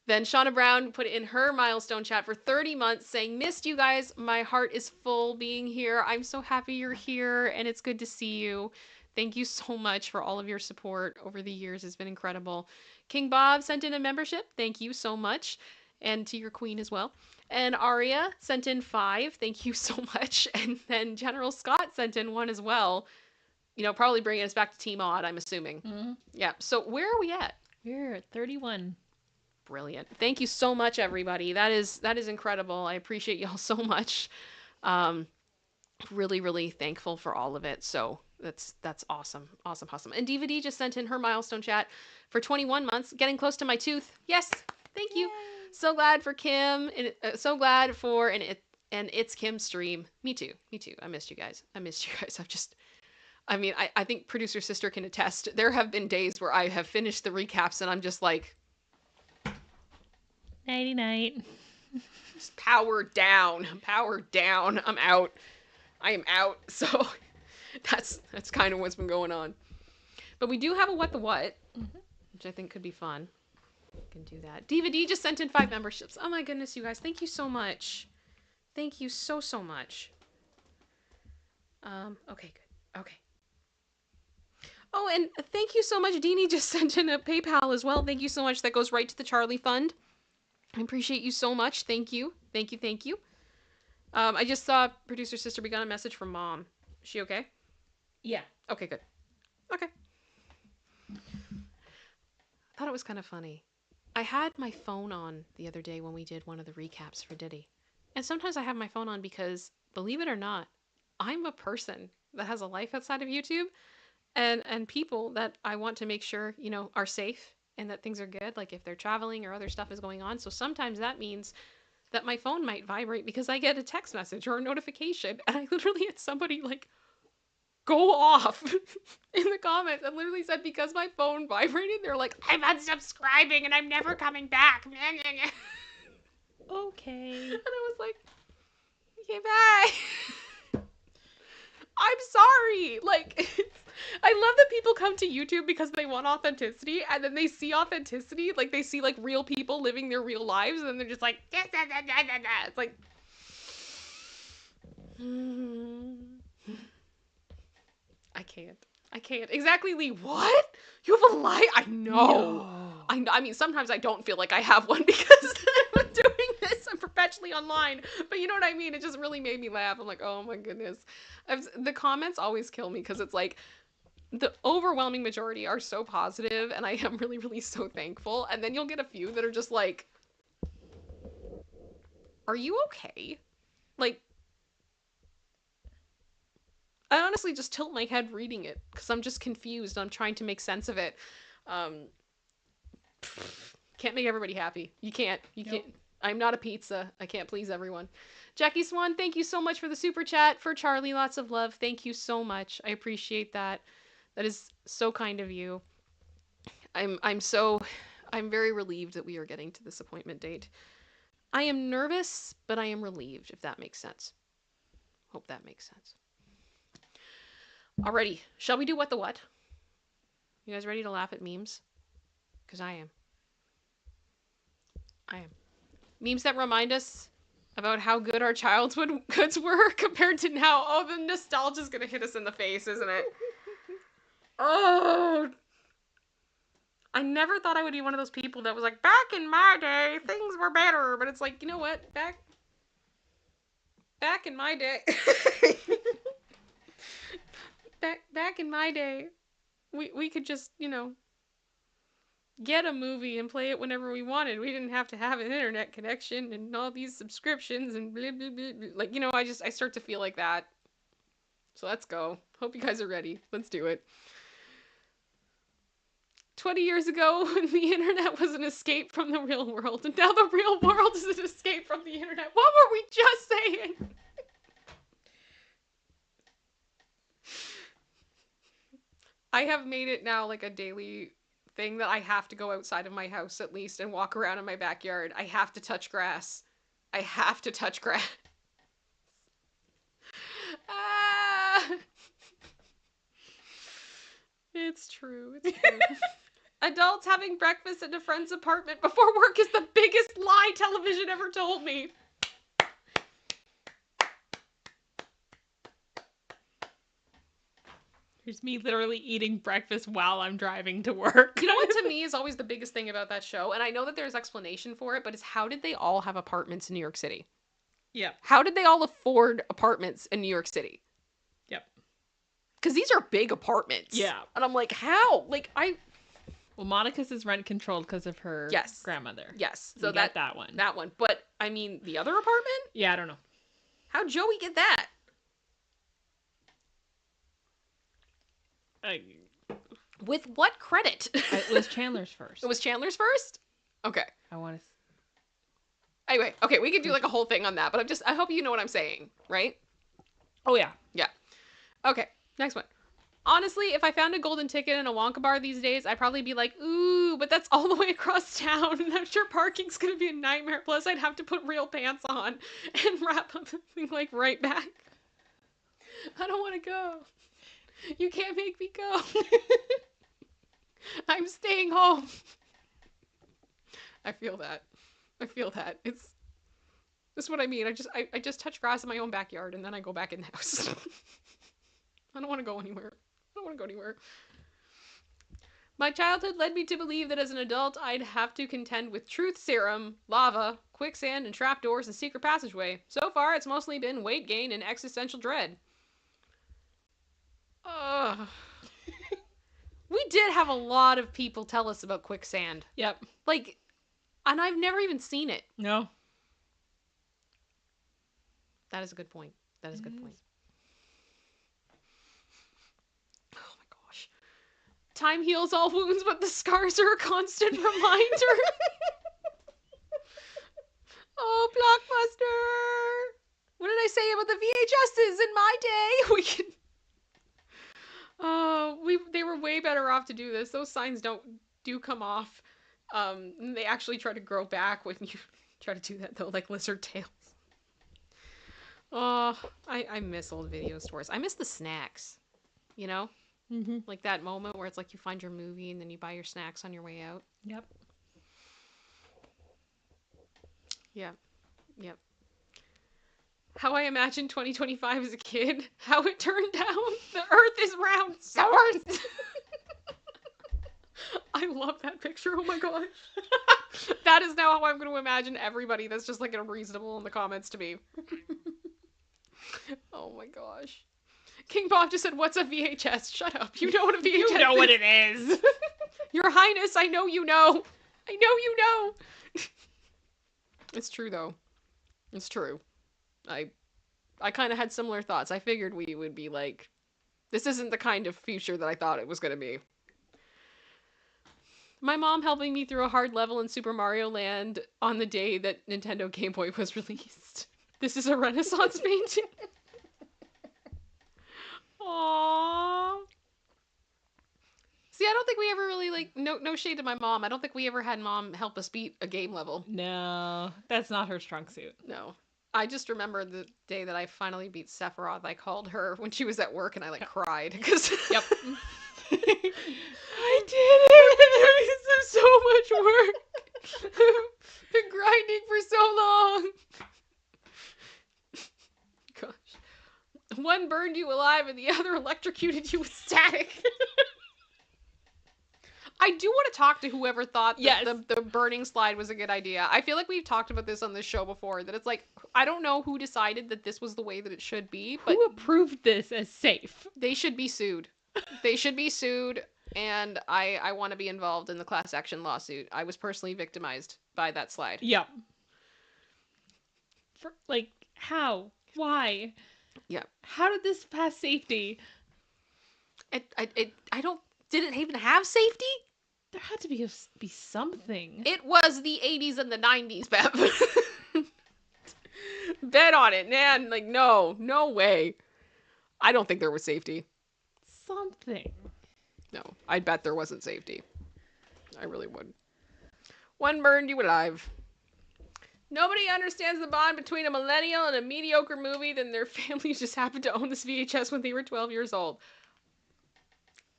Then Shauna Brown put in her milestone chat for 30 months saying, missed you guys. My heart is full being here. I'm so happy you're here and it's good to see you. Thank you so much for all of your support over the years. It's been incredible. King Bob sent in a membership. Thank you so much. And to your queen as well. And Aria sent in 5. Thank you so much. And then General Scott sent in 1 as well. You know, probably bringing us back to Team Odd, I'm assuming. Mm-hmm. Yeah. So where are we at? We're at 31. Brilliant. Thank you so much, everybody. That is incredible. I appreciate y'all so much. Really, really thankful for all of it. So that's awesome. Awesome. And DVD just sent in her milestone chat for 21 months, getting close to my tooth. Yes. Thank you. Yay. So glad for Kim. And so glad for an ItsKim stream. Me too. I missed you guys. I think producer sister can attest. There have been days where I have finished the recaps and I'm just like, nighty night. Just power down. I'm out. I am out. So that's kind of what's been going on. But we do have a What the What, which I think could be fun. We can do that. DVD just sent in 5 memberships. Oh my goodness, you guys. Thank you so much. Thank you so much. Okay, good. Okay. Oh, and thank you so much. Deanie just sent in a PayPal as well. Thank you so much. That goes right to the Charlie Fund. I appreciate you so much. Thank you. Thank you. Thank you. I just saw producer sister. We got a message from mom. Is she okay? Yeah. Okay, good. Okay. I thought it was kind of funny. I had my phone on the other day when we did one of the recaps for Diddy. And sometimes I have my phone on because, believe it or not, I'm a person that has a life outside of YouTube and people that I want to make sure, you know, are safe and that things are good, like if they're traveling or other stuff is going on. So sometimes that means that my phone might vibrate because I get a text message or a notification, and I literally had somebody like go off in the comments and literally said because my phone vibrated, they're like, I'm unsubscribing and I'm never coming back. Okay. And I was like, okay, bye. I'm sorry. Like, I love that people come to YouTube because they want authenticity, and then they see authenticity, like they see like real people living their real lives, and they're just like, da, da, da, da, da, da. It's like, I can't. I can't. Exactly, Lee. What? You have a life? I know. No. I mean, sometimes I don't feel like I have one because I'm doing this. I'm perpetually online. But you know what I mean? It just really made me laugh. I'm like, oh my goodness. The comments always kill me because it's like the overwhelming majority are so positive, and I am really, really so thankful. And then you'll get a few that are just like, are you okay? Like, I honestly just tilt my head reading it because I'm just confused. I'm trying to make sense of it. Um, Can't make everybody happy. You can't. You Nope. can't. I'm not a pizza. I can't please everyone. Jackie Swan, thank you so much for the super chat. For Charlie, lots of love. Thank you so much. I appreciate that. That is so kind of you. I'm very relieved that we are getting to this appointment date. I am nervous, but I am relieved, if that makes sense. Hope that makes sense. Alrighty, shall we do What the What? You guys ready to laugh at memes? Because I am. I am. Memes that remind us about how good our childhood goods were compared to now. Oh, the nostalgia's gonna hit us in the face, isn't it? Oh, I never thought I would be one of those people that was like, back in my day, things were better. But it's like, you know what? Back in my day, back in my day, we could just, you know, get a movie and play it whenever we wanted. We didn't have to have an internet connection and all these subscriptions and blah, blah, blah, blah. Like, you know, I start to feel like that. So let's go. Hope you guys are ready. Let's do it. 20 years ago, when the internet was an escape from the real world, and now the real world is an escape from the internet. What were we just saying? I have made it now like a daily thing that I have to go outside of my house at least and walk around in my backyard. I have to touch grass. I have to touch grass. Ah! It's true. It's true. Adults having breakfast at a friend's apartment before work is the biggest lie television ever told me. Here's me literally eating breakfast while I'm driving to work. You know what to me is always the biggest thing about that show, and I know that there's explanation for it, but it's how did they all have apartments in New York City? Yeah. How did they all afford apartments in New York City? Yep. Because these are big apartments. Yeah. And I'm like, how? Like, Well, Monica's is rent controlled because of her Yes. grandmother. Yes. So that one. That one. But, I mean, the other apartment? Yeah, I don't know. How'd Joey get that? With what credit? It was Chandler's first. It was Chandler's first? Okay. I want to. Anyway, okay, we could do like a whole thing on that, but I hope you know what I'm saying, right? Oh, yeah. Yeah. Okay, next one. Honestly, if I found a golden ticket in a Wonka bar these days, I'd probably be like, ooh, but that's all the way across town, and I'm sure parking's gonna be a nightmare. Plus, I'd have to put real pants on and wrap up the thing like right back. I don't want to go. You can't make me go. I'm staying home. I feel that. It's this is what I mean. I just touch grass in my own backyard and then I go back in the house. I don't want to go anywhere. I don't want to go anywhere. My childhood led me to believe that as an adult, I'd have to contend with truth serum, lava, quicksand, and trapdoors and secret passageway. So far, it's mostly been weight gain and existential dread. Ugh. We did have a lot of people tell us about quicksand. Yep. Like, and I've never even seen it. No. That is a good point. That is a good point. Oh my gosh. Time heals all wounds, but the scars are a constant reminder. Oh, Blockbuster! What did I say about the VHSs in my day? We can... they were way better off to do this. Those signs do come off. They actually try to grow back when you try to do that though, like lizard tails. Oh, I miss old video stores. I miss the snacks, you know? Mm-hmm. Like that moment where it's like you find your movie and then you buy your snacks on your way out. Yep. Yep. Yep. How I imagined 2025 as a kid. How it turned out. The earth is round. Sours! I love that picture. Oh my gosh. That is now how I'm going to imagine everybody that's just like unreasonable in the comments to me. Oh my gosh. King Bob just said, "What's a VHS?" Shut up. You know what a VHS is. You know what it is. Your Highness, I know you know. I know you know. It's true, though. It's true. I kind of had similar thoughts. I figured we would be like, this isn't the kind of future that I thought it was going to be. My mom helping me through a hard level in Super Mario Land on the day that Nintendo Game Boy was released. This is a Renaissance painting. Aww. See, I don't think we ever really, like, no shade to my mom. I don't think we ever had mom help us beat a game level. No, that's not her strong suit. No. I just remember the day that I finally beat Sephiroth. I called her when she was at work and I, like, cried. Cause Yep. I did it! This is so much work. I've been grinding for so long. Gosh. One burned you alive and the other electrocuted you with static. I do want to talk to whoever thought that the burning slide was a good idea. I feel like we've talked about this on this show before, that it's like, I don't know who decided that this was the way that it should be, but who approved this as safe? They should be sued. They should be sued, and I want to be involved in the class action lawsuit. I was personally victimized by that slide. Yep. Like, how? Why? Yep. How did this pass safety? I don't... Did it even have safety? There had to be something. It was the 80s and the 90s, Bev. Bet on it, man. Like, no way. I don't think there was safety. Something. No, I bet there wasn't safety. I really would. One burned you alive. Nobody understands the bond between a millennial and a mediocre movie, then their families just happened to own this VHS when they were 12 years old.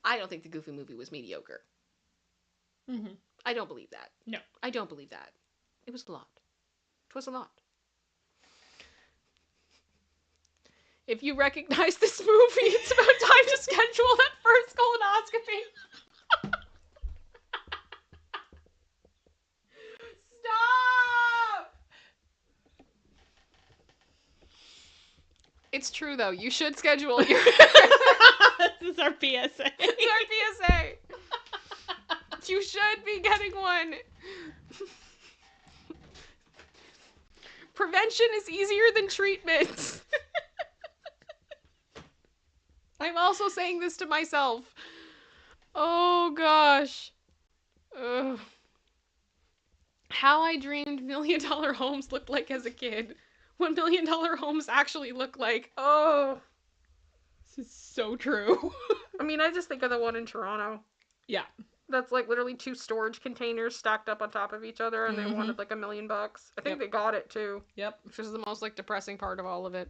I don't think the Goofy movie was mediocre. Mm-hmm. I don't believe that. No. I don't believe that. It was a lot. It was a lot. If you recognize this movie, it's about time to schedule that first colonoscopy. Stop! It's true, though. You should schedule your... This is our PSA. It's our PSA. You should be getting one. Prevention is easier than treatment. I'm also saying this to myself. Oh, gosh. Ugh. How I dreamed $1 million homes looked like as a kid. What $1 million homes actually look like. Oh. This is so true. I mean, I just think of the one in Toronto. Yeah. That's like literally 2 storage containers stacked up on top of each other, and they wanted like $1 million. I think they got it too. Yep. Which is the most like depressing part of all of it.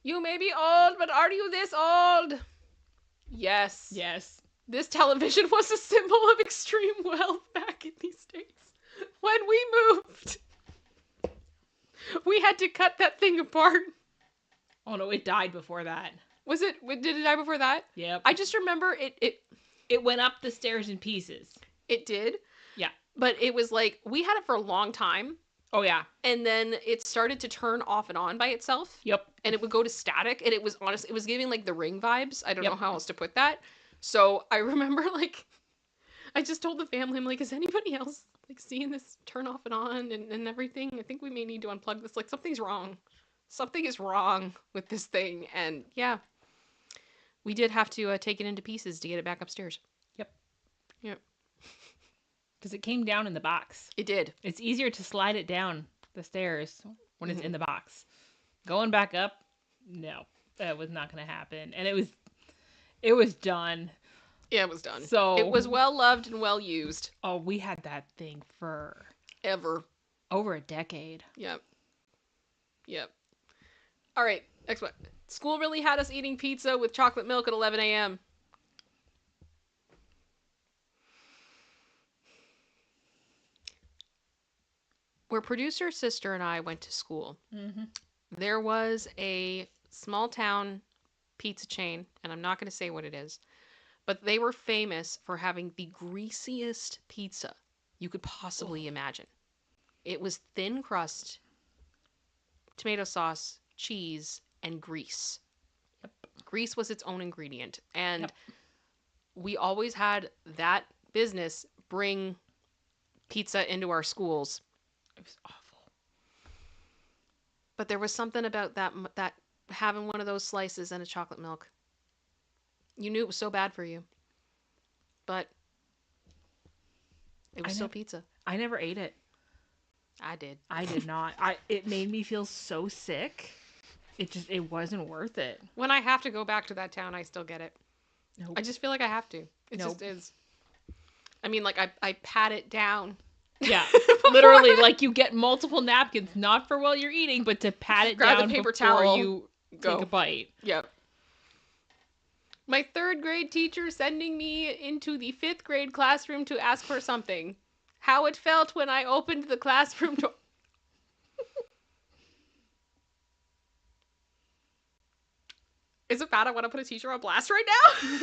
You may be old, but are you this old? Yes. Yes. This television was a symbol of extreme wealth back in these days. When we moved, we had to cut that thing apart. Oh no, it died before that. Was it? Did it die before that? Yep. I just remember It went up the stairs in pieces. It did. Yeah. But it was like, we had it for a long time. Oh yeah. And then it started to turn off and on by itself. Yep. And it would go to static. And it was honestly, it was giving like the Ring vibes. I don't Yep. know how else to put that. So I remember like, I just told the family, I'm like, is anybody else like seeing this turn off and on and everything? I think we may need to unplug this. Like, something's wrong. Something is wrong with this thing. And yeah, we did have to take it into pieces to get it back upstairs. Yep. Yep. Because it came down in the box. It did. It's easier to slide it down the stairs when it's in the box. Going back up, no, that was not going to happen. And it was done. Yeah, it was done. So it was well loved and well used. Oh, we had that thing for ever over a decade. Yep. Yep. All right, next one. School really had us eating pizza with chocolate milk at 11 a.m. Where producer sister and I went to school, there was a small town pizza chain, and I'm not going to say what it is, but they were famous for having the greasiest pizza you could possibly imagine. It was thin crust, tomato sauce, cheese, and grease. Yep. Grease was its own ingredient, and we always had that business bring pizza into our schools. It was awful. But there was something about that having one of those slices and a chocolate milk. You knew it was so bad for you. But it was still pizza. I never ate it. I did. I did not. It made me feel so sick. It wasn't worth it. When I have to go back to that town, I still get it. Nope. I just feel like I have to. It Nope. just is. I mean, like, I pat it down. Yeah, literally, like you get multiple napkins, not for while you're eating, but to pat it Grab down the paper before towel, you go. take a bite. Yep. My 3rd grade teacher sending me into the 5th grade classroom to ask for something. How it felt when I opened the classroom door. Is it bad I want to put a teacher on blast right now?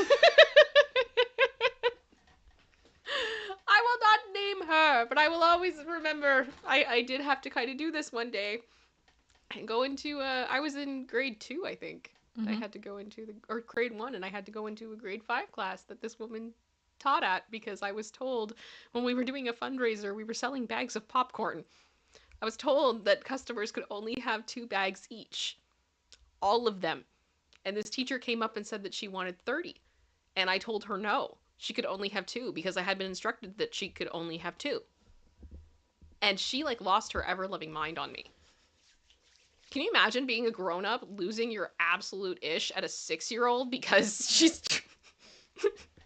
I will not name her, but I will always remember I did have to kind of do this one day and go into I was in grade 2, I think. I had to go into or grade 1, and I had to go into a grade 5 class that this woman taught at because I was told when we were doing a fundraiser, we were selling bags of popcorn. I was told that customers could only have 2 bags each. All of them. And this teacher came up and said that she wanted 30. And I told her no. She could only have 2 because I had been instructed that she could only have 2. And she like lost her ever-loving mind on me. Can you imagine being a grown-up losing your absolute ish at a 6-year-old because she's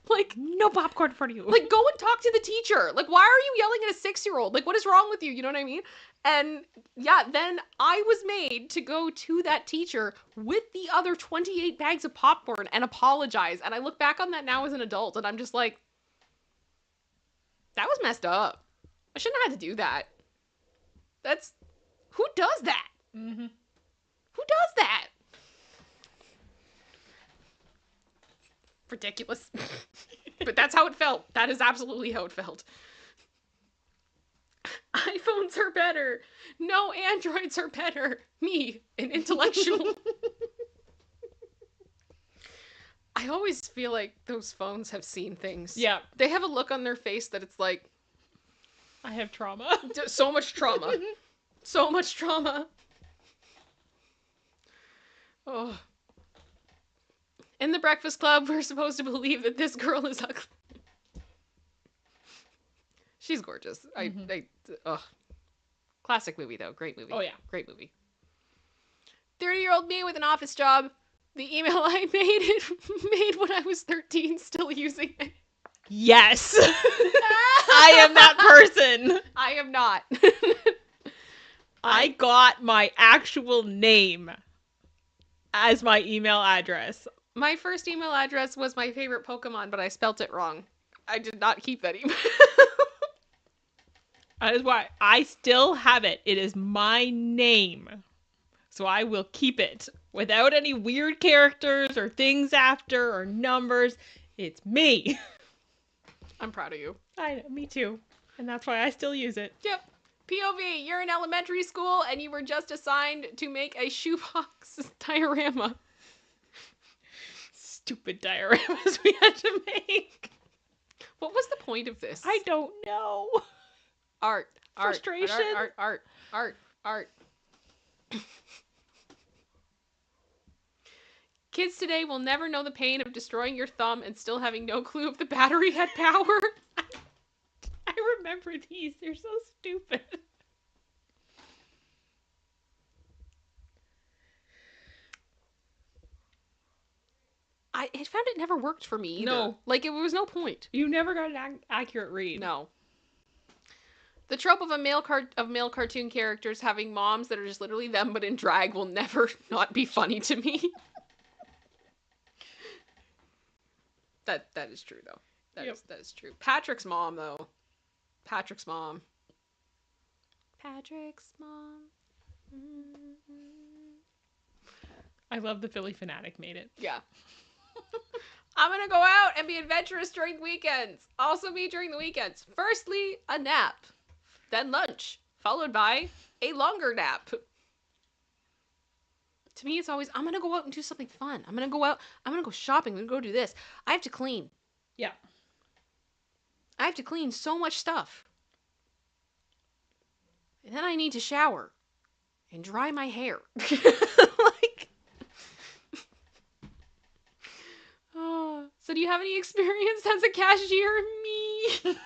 like, no popcorn for you. Like, go and talk to the teacher. Like, why are you yelling at a 6-year-old? Like, what is wrong with you? You know what I mean? And yeah, then I was made to go to that teacher with the other 28 bags of popcorn and apologize. And I look back on that now as an adult and I'm just like, that was messed up. I shouldn't have had to do that. Who does that? Mm-hmm. Who does that? Ridiculous. But that's how it felt. That is absolutely how it felt. iPhones are better. No, Androids are better. Me, an intellectual. I always feel like those phones have seen things. Yeah. They have a look on their face that it's like, I have trauma. so much trauma. So much trauma. Oh. In the Breakfast Club, we're supposed to believe that this girl is ugly. She's gorgeous. Ugh. Classic movie, though. Great movie. Oh, yeah. Great movie. 30-year-old me with an office job. The email I made when I was 13, still using it. Yes. I am that person. I am not. I got my actual name as my email address. My first email address was my favorite Pokemon, but I spelt it wrong. I did not keep that email. That is why I still have it. It is my name. So I will keep it without any weird characters or things after or numbers. It's me. I'm proud of you. I know, me too. And that's why I still use it. Yep. POV, you're in elementary school and you were just assigned to make a shoebox diorama. Stupid dioramas we had to make. What was the point of this? I don't know. Art. Frustration. Art. Kids today will never know the pain of destroying your thumb and still having no clue if the battery had power. I remember these. They're so stupid. I found it never worked for me either. No. Like, it was no point. You never got an accurate read. No. The trope of male cartoon characters having moms that are just literally them but in drag will never not be funny to me. That is true though. That is true. Patrick's mom though. Patrick's mom. I love the Philly Fanatic made it. Yeah. I'm gonna go out and be adventurous during the weekends. Also me during the weekends. Firstly, a nap. Then lunch. Followed by a longer nap. To me, it's always, I'm gonna go out and do something fun. I'm gonna go out, I'm gonna go shopping, I'm gonna go do this. I have to clean. Yeah. I have to clean so much stuff. And then I need to shower. And dry my hair. So do you have any experience as a cashier? Me.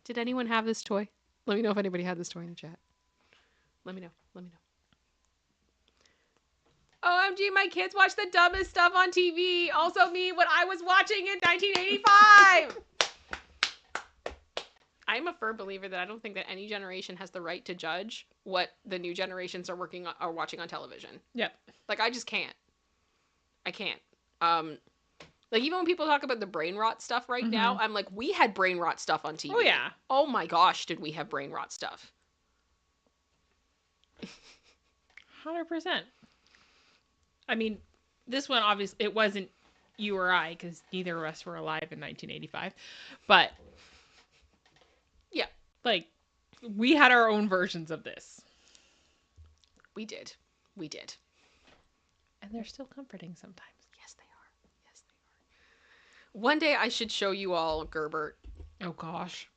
Did anyone have this toy? Let me know if anybody had this toy in the chat. Let me know. OMG, my kids watch the dumbest stuff on TV. Also me when I was watching in 1985. I'm a firm believer that I don't think that any generation has the right to judge what the new generations are watching on television. Yep. Like, I just can't. I can't. Like, even when people talk about the brain rot stuff right now, I'm like, we had brain rot stuff on TV. Oh, yeah. Oh my gosh, did we have brain rot stuff. 100%. I mean, this one, obviously, it wasn't you or I, because neither of us were alive in 1985. But, yeah. Like, we had our own versions of this. We did. And they're still comforting sometimes. Yes, they are. One day I should show you all Gerbert. Oh, gosh.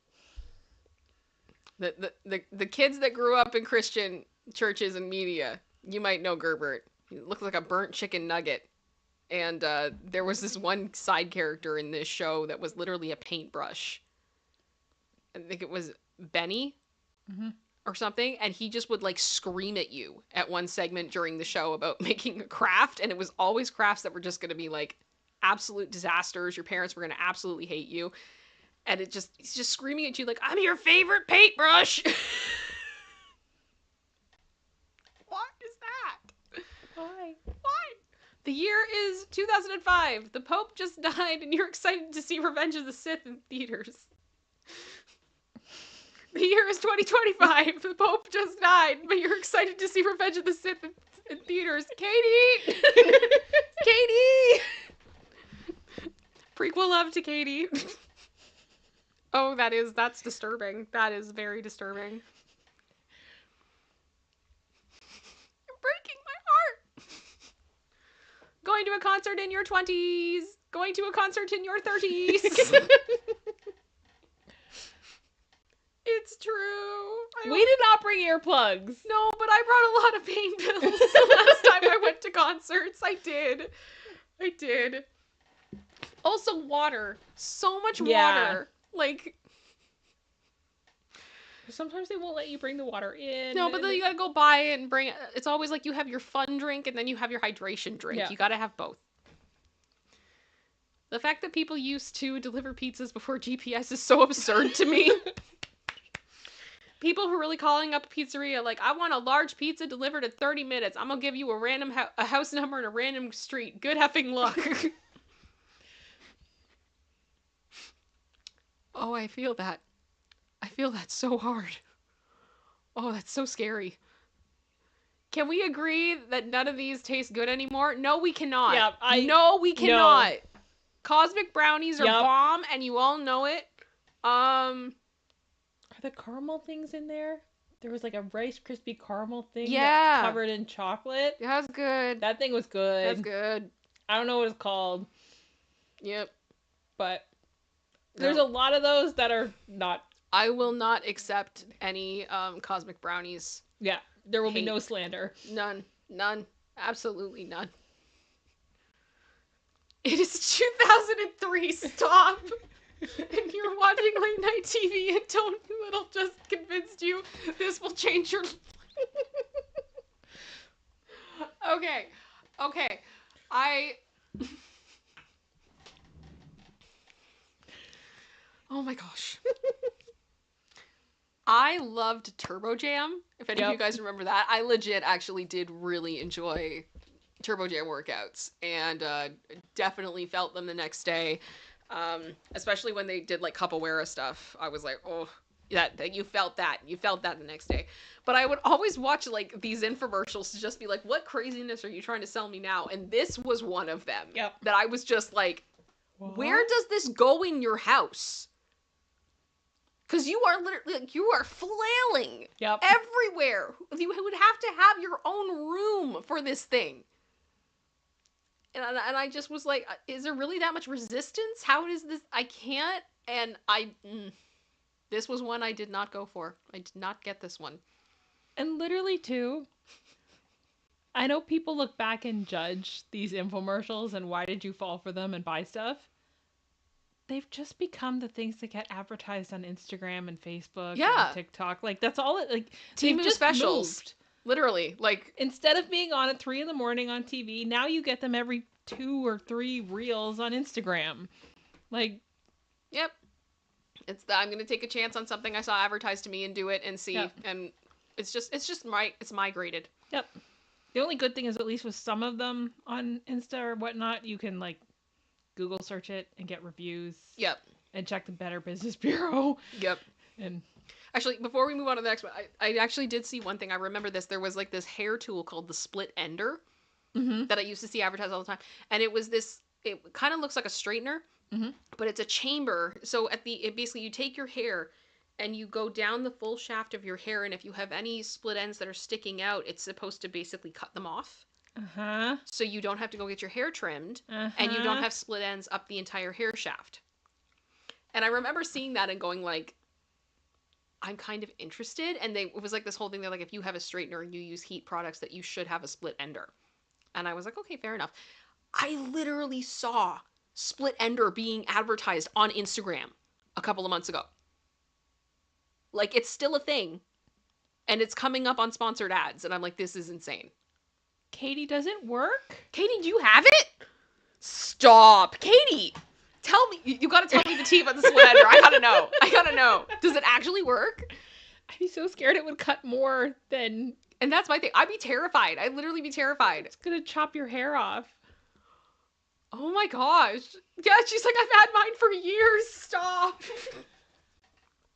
The kids that grew up in Christian churches and media, you might know Gerbert. He looked like a burnt chicken nugget. And there was this one side character in this show that was literally a paintbrush. I think it was Benny or something. And he just would like scream at you at one segment during the show about making a craft. And it was always crafts that were just going to be like absolute disasters. Your parents were going to absolutely hate you. And he's just screaming at you like, I'm your favorite paintbrush. What is that? Why? The year is 2005. The Pope just died and you're excited to see Revenge of the Sith in theaters. The year is 2025. The Pope just died, but you're excited to see Revenge of the Sith in theaters. Katie! Katie! Prequel love to Katie. Oh, that's disturbing. That is very disturbing. You're breaking my heart. Going to a concert in your 20s. Going to a concert in your 30s. It's true. We did not bring earplugs. No, but I brought a lot of pain pills the last time I went to concerts. I did. Also, water. So much water. Like, sometimes they won't let you bring the water in. No, but then you gotta go buy it and bring it. It's always like you have your fun drink and then you have your hydration drink. Yeah. You gotta have both. The fact that people used to deliver pizzas before GPS is so absurd to me. People who are really calling up a pizzeria like, I want a large pizza delivered in 30 minutes. I'm gonna give you a random a house number and a random street. Good effing luck. Oh, I feel that. I feel that so hard. Oh, that's so scary. Can we agree that none of these taste good anymore? No, we cannot. Yeah, No, we cannot. No. Cosmic brownies are Yep. bomb, and you all know it. Are the caramel things in there? There was like a Rice Krispie caramel thing Yeah. that's covered in chocolate. That's good. That thing was good. That's good. I don't know what it's called, Yep. but there's a lot of those that are not. I will not accept any cosmic brownies. Yeah, there will be Hate. no slander. None. None. Absolutely none. It is 2003. Stop. If you're watching late night TV and Tone Little just convinced you this will change your life. Okay. Okay. Oh my gosh. I loved Turbo Jam. If any of you guys remember that, I legit actually did really enjoy Turbo Jam workouts, and definitely felt them the next day. Especially when they did like capoeira stuff. I was like, oh, that you felt that. You felt that the next day. But I would always watch like these infomercials to just be like, what craziness are you trying to sell me now? And this was one of them. Yep. That I was just like, What? where does this go in your house? Because you are literally, like, you are flailing everywhere. You would have to have your own room for this thing. And I just was like, is there really that much resistance? How is this? I can't. And this was one I did not go for. I did not get this one. And literally, too, I know people look back and judge these infomercials and why did you fall for them and buy stuff. They've just become the things that get advertised on Instagram and Facebook and TikTok. Like, that's all it, like, Temu just specials. Moved. Literally, like, instead of being on at 3 a.m. on TV, now you get them every 2 or 3 reels on Instagram. Like, yep. I'm gonna take a chance on something I saw advertised to me and do it and see. Yep. And it's migrated. Yep. The only good thing is, at least with some of them on Insta or whatnot, you can like Google search it and get reviews. Yep. And check the Better Business Bureau. Yep. And actually, before we move on to the next one, I actually did see one thing. I remember this. There was like this hair tool called the Split Ender that I used to see advertised all the time. And it was this, it kind of looks like a straightener, but it's a chamber. So basically you take your hair and you go down the full shaft of your hair. And if you have any split ends that are sticking out, it's supposed to basically cut them off. So you don't have to go get your hair trimmed and you don't have split ends up the entire hair shaft. And I remember seeing that and going like, I'm kind of interested. And it was like this whole thing. They're like, if you have a straightener and you use heat products, that you should have a split ender. And I was like, okay, fair enough. I literally saw split ender being advertised on Instagram a couple of months ago. Like, it's still a thing. And it's coming up on sponsored ads. And I'm like, this is insane. Katie, does it work? Katie, do you have it? Stop. Katie, tell me. You gotta tell me the tea about the split ender. I gotta know. Does it actually work? I'd be so scared it would cut more than... And that's my thing. I'd be terrified. I'd literally be terrified. It's gonna chop your hair off. Oh my gosh. Yeah, she's like, I've had mine for years. Stop.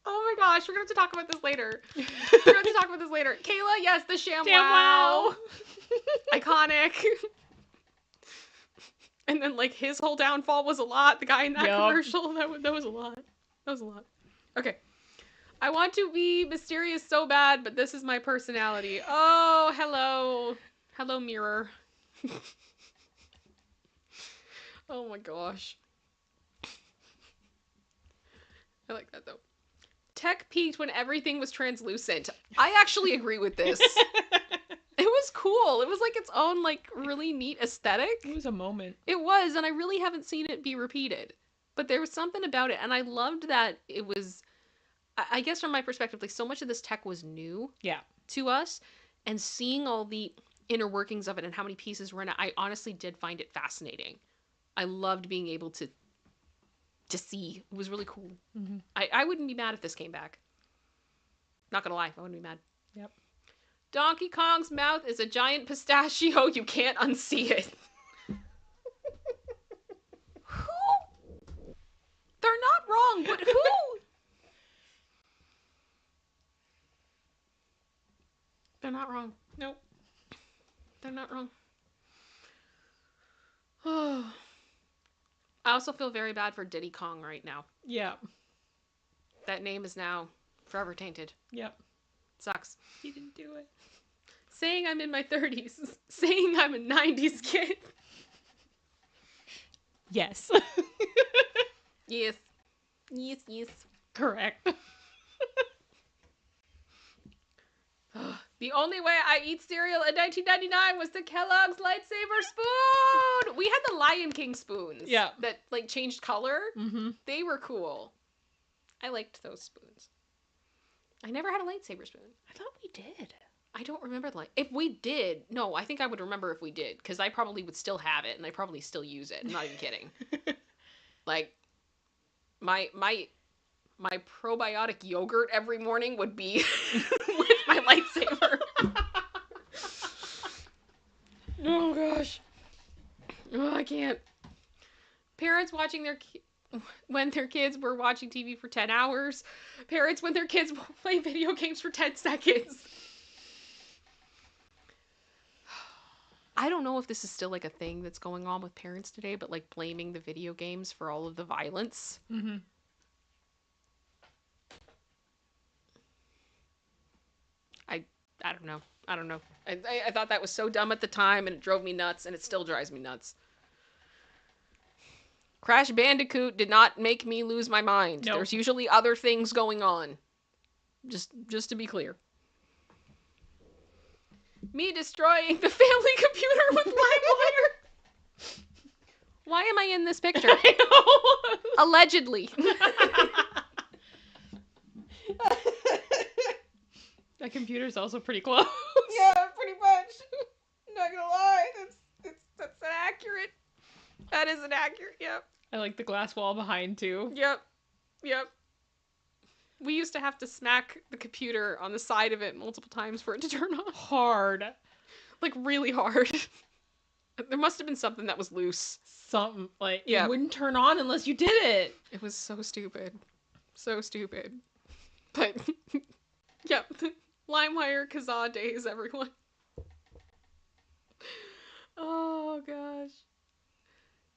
Oh my gosh, we're gonna have to talk about this later. Kayla, yes, the ShamWow. Iconic. And then, like, his whole downfall was a lot. The guy in that commercial, that was a lot. That was a lot. Okay. I want to be mysterious so bad, but this is my personality. Oh, hello. Hello, mirror. Oh my gosh. I like that, though. Tech peaked when everything was translucent. I actually agree with this. It was cool. It was like its own, like, really neat aesthetic. It was a moment. It was, and I really haven't seen it be repeated. But there was something about it, and I loved that it was, I guess from my perspective, like, so much of this tech was new to us, and seeing all the inner workings of it and how many pieces were in it, I honestly did find it fascinating. I loved being able to see. It was really cool. Mm-hmm. I wouldn't be mad if this came back. Not gonna lie, I wouldn't be mad. Yep. Donkey Kong's mouth is a giant pistachio. You can't unsee it. Who? They're not wrong, but who? They're not wrong. Nope. They're not wrong. I also feel very bad for Diddy Kong right now. Yeah. That name is now forever tainted. Yep. Sucks. He didn't do it. Saying I'm in my 30s. Saying I'm a 90s kid. Yes. Yes. Yes, yes. Correct. The only way I eat cereal in 1999 was the Kellogg's lightsaber spoon. We had the Lion King spoons. Yeah. That like changed color. Mm-hmm. They were cool. I liked those spoons. I never had a lightsaber spoon. I thought we did. I don't remember if we did. No, I think I would remember if we did because I probably would still have it and I probably still use it. I'm not even kidding. Like my probiotic yogurt every morning would be with my lightsaber. Oh gosh. Oh, I can't. Parents watching when their kids were watching TV for 10 hours. Parents when their kids play video games for 10 seconds. I don't know if this is still like a thing that's going on with parents today, but like blaming the video games for all of the violence. Mm-hmm. I don't know. I thought that was so dumb at the time and it drove me nuts and it still drives me nuts. Crash Bandicoot did not make me lose my mind. Nope. There's usually other things going on. Just to be clear. Me destroying the family computer with LimeWire. Why am I in this picture? I know. Allegedly. That computer's also pretty close. Yeah, pretty much. Not gonna lie, that's inaccurate. That is inaccurate. Yep. I like the glass wall behind too. Yep. We used to have to smack the computer on the side of it multiple times for it to turn on. Hard. Like really hard. There must have been something that was loose. Something like Yeah. it wouldn't turn on unless you did it. It was so stupid. So stupid. But yep. LimeWire Kazaa days, everyone. Oh gosh.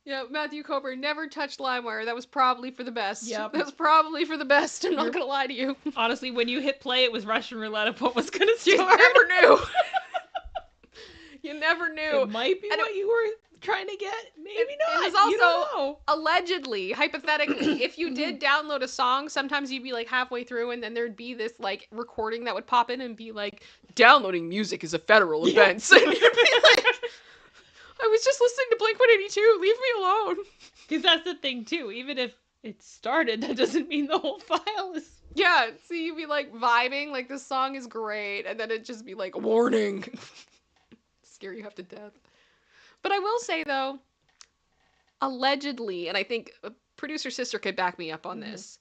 Yeah, Matthew Coburn never touched LimeWire. That was probably for the best. Yep. That was probably for the best. I'm not gonna lie to you. Honestly, when you hit play, it was Russian roulette of what was gonna You start. never knew. You never knew. It might be And what you were trying to get. Maybe not. It was You don't also know. allegedly, hypothetically, if you did download a song, sometimes you'd be like halfway through and then there'd be this like recording that would pop in and be like, downloading music is a federal offense. And you'd be like, I was just listening to Blink-182, leave me alone. Because that's the thing too. Even if it started, that doesn't mean the whole file is. Yeah, see, you'd be like vibing, like this song is great, and then it'd just be like, warning. Scare you half to death. But I will say though, allegedly, and I think producer sister could back me up on this,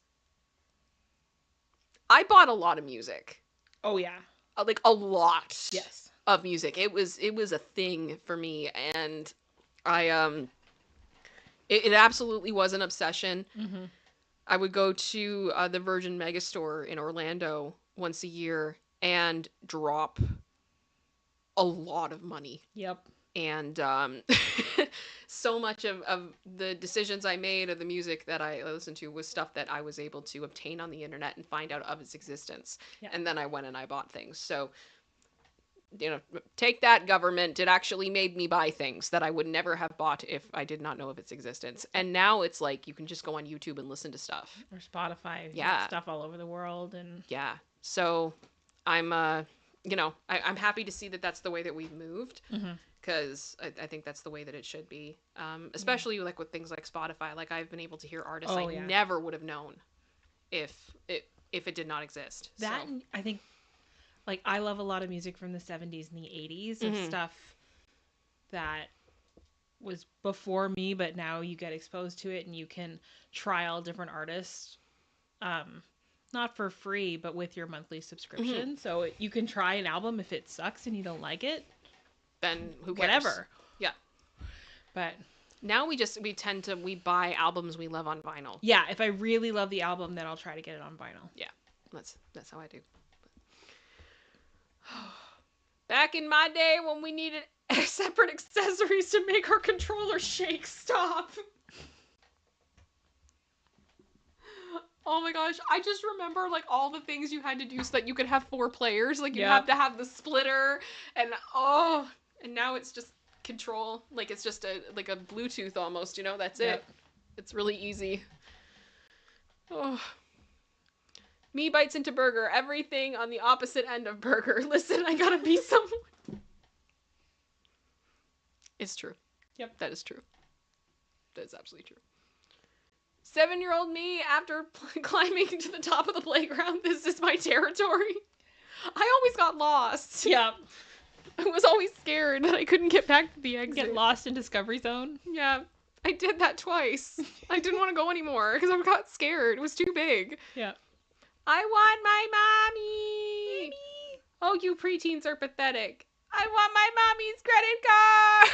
I bought a lot of music. Oh yeah. Like a lot. Yes. Of music. It was a thing for me, and I it absolutely was an obsession. Mm-hmm. I would go to the Virgin Megastore in Orlando once a year and drop a lot of money. Yep. And so much of the decisions I made of the music that I listened to was stuff that I was able to obtain on the internet and find out of its existence. Yeah. And then I went and I bought things. So, you know, take that, government. It actually made me buy things that I would never have bought if I did not know of its existence. And now it's like you can just go on YouTube and listen to stuff. Or Spotify. Yeah. Stuff all over the world. And Yeah. So I'm, you know, I'm happy to see that that's the way that we've moved. Because I think that's the way that it should be. Especially like with things like Spotify. Like I've been able to hear artists I never would have known if it did not exist. That, So. I think, like, I love a lot of music from the 70s and the 80s and stuff that was before me, but now you get exposed to it and you can try all different artists. Not for free, but with your monthly subscription. So you can try an album. If it sucks and you don't like it, Then who cares? whatever. Yeah. But Now we tend to buy albums we love on vinyl. yeah, if I really love the album, then I'll try to get it on vinyl. Yeah. That's how I do. Back in my day when we needed separate accessories to make our controller shake. Stop. Oh my gosh, I just remember like all the things you had to do so that you could have 4 players. Like you have to have the splitter and and now it's just control. Like it's just a Bluetooth almost, you know, that's it. It's really easy. Oh. Me bites into burger, everything on the opposite end of burger. Listen, I gotta be someone. It's true. Yep. That is true. That is absolutely true. 7-year-old me, after climbing to the top of the playground, this is my territory. I always got lost. Yeah. I was always scared that I couldn't get back to the exit. Get lost in Discovery Zone. Yeah. I did that twice. I didn't want to go anymore because I got scared. It was too big. Yeah. I want my mommy. Mommy. Oh, you preteens are pathetic. I want my mommy's credit card.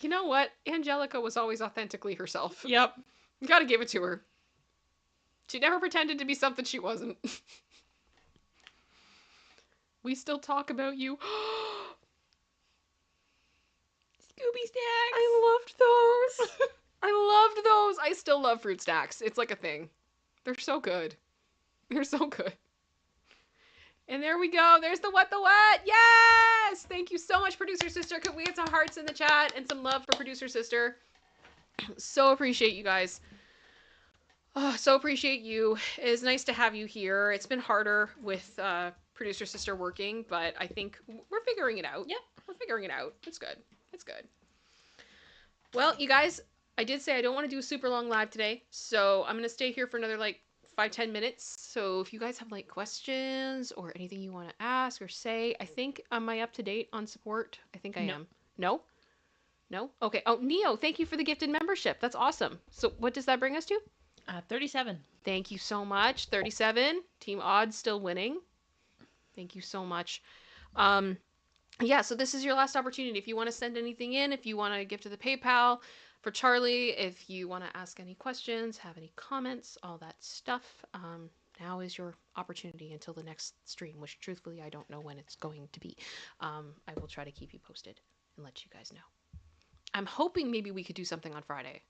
You know what? Angelica was always authentically herself. Yep. You gotta give it to her. She never pretended to be something she wasn't. We still talk about you. Scooby Snacks. I loved those. I loved those. I still love fruit snacks. It's like a thing. They're so good. They're so good. And there we go. There's the What the What. Yes! Thank you so much, Producer Sister. Could we get some hearts in the chat and some love for Producer Sister? So appreciate you guys. Oh, so appreciate you. It's nice to have you here. It's been harder with Producer Sister working, but I think we're figuring it out. Yeah. We're figuring it out. It's good. It's good. Well, you guys, I did say I don't want to do a super long live today, so I'm going to stay here for another, 5-10 minutes. So if you guys have, questions or anything you want to ask or say, I think, am I up to date on support? I think I am. No? No? Okay. Oh, Neo, thank you for the gifted membership. That's awesome. So what does that bring us to? 37. Thank you so much. 37. Team Odd still winning. Thank you so much. Yeah, so this is your last opportunity. If you want to send anything in, if you want to give to the PayPal for Charlie, if you want to ask any questions, have any comments, all that stuff, now is your opportunity until the next stream, which truthfully I don't know when it's going to be. I will try to keep you posted and let you guys know. I'm hoping maybe we could do something on Friday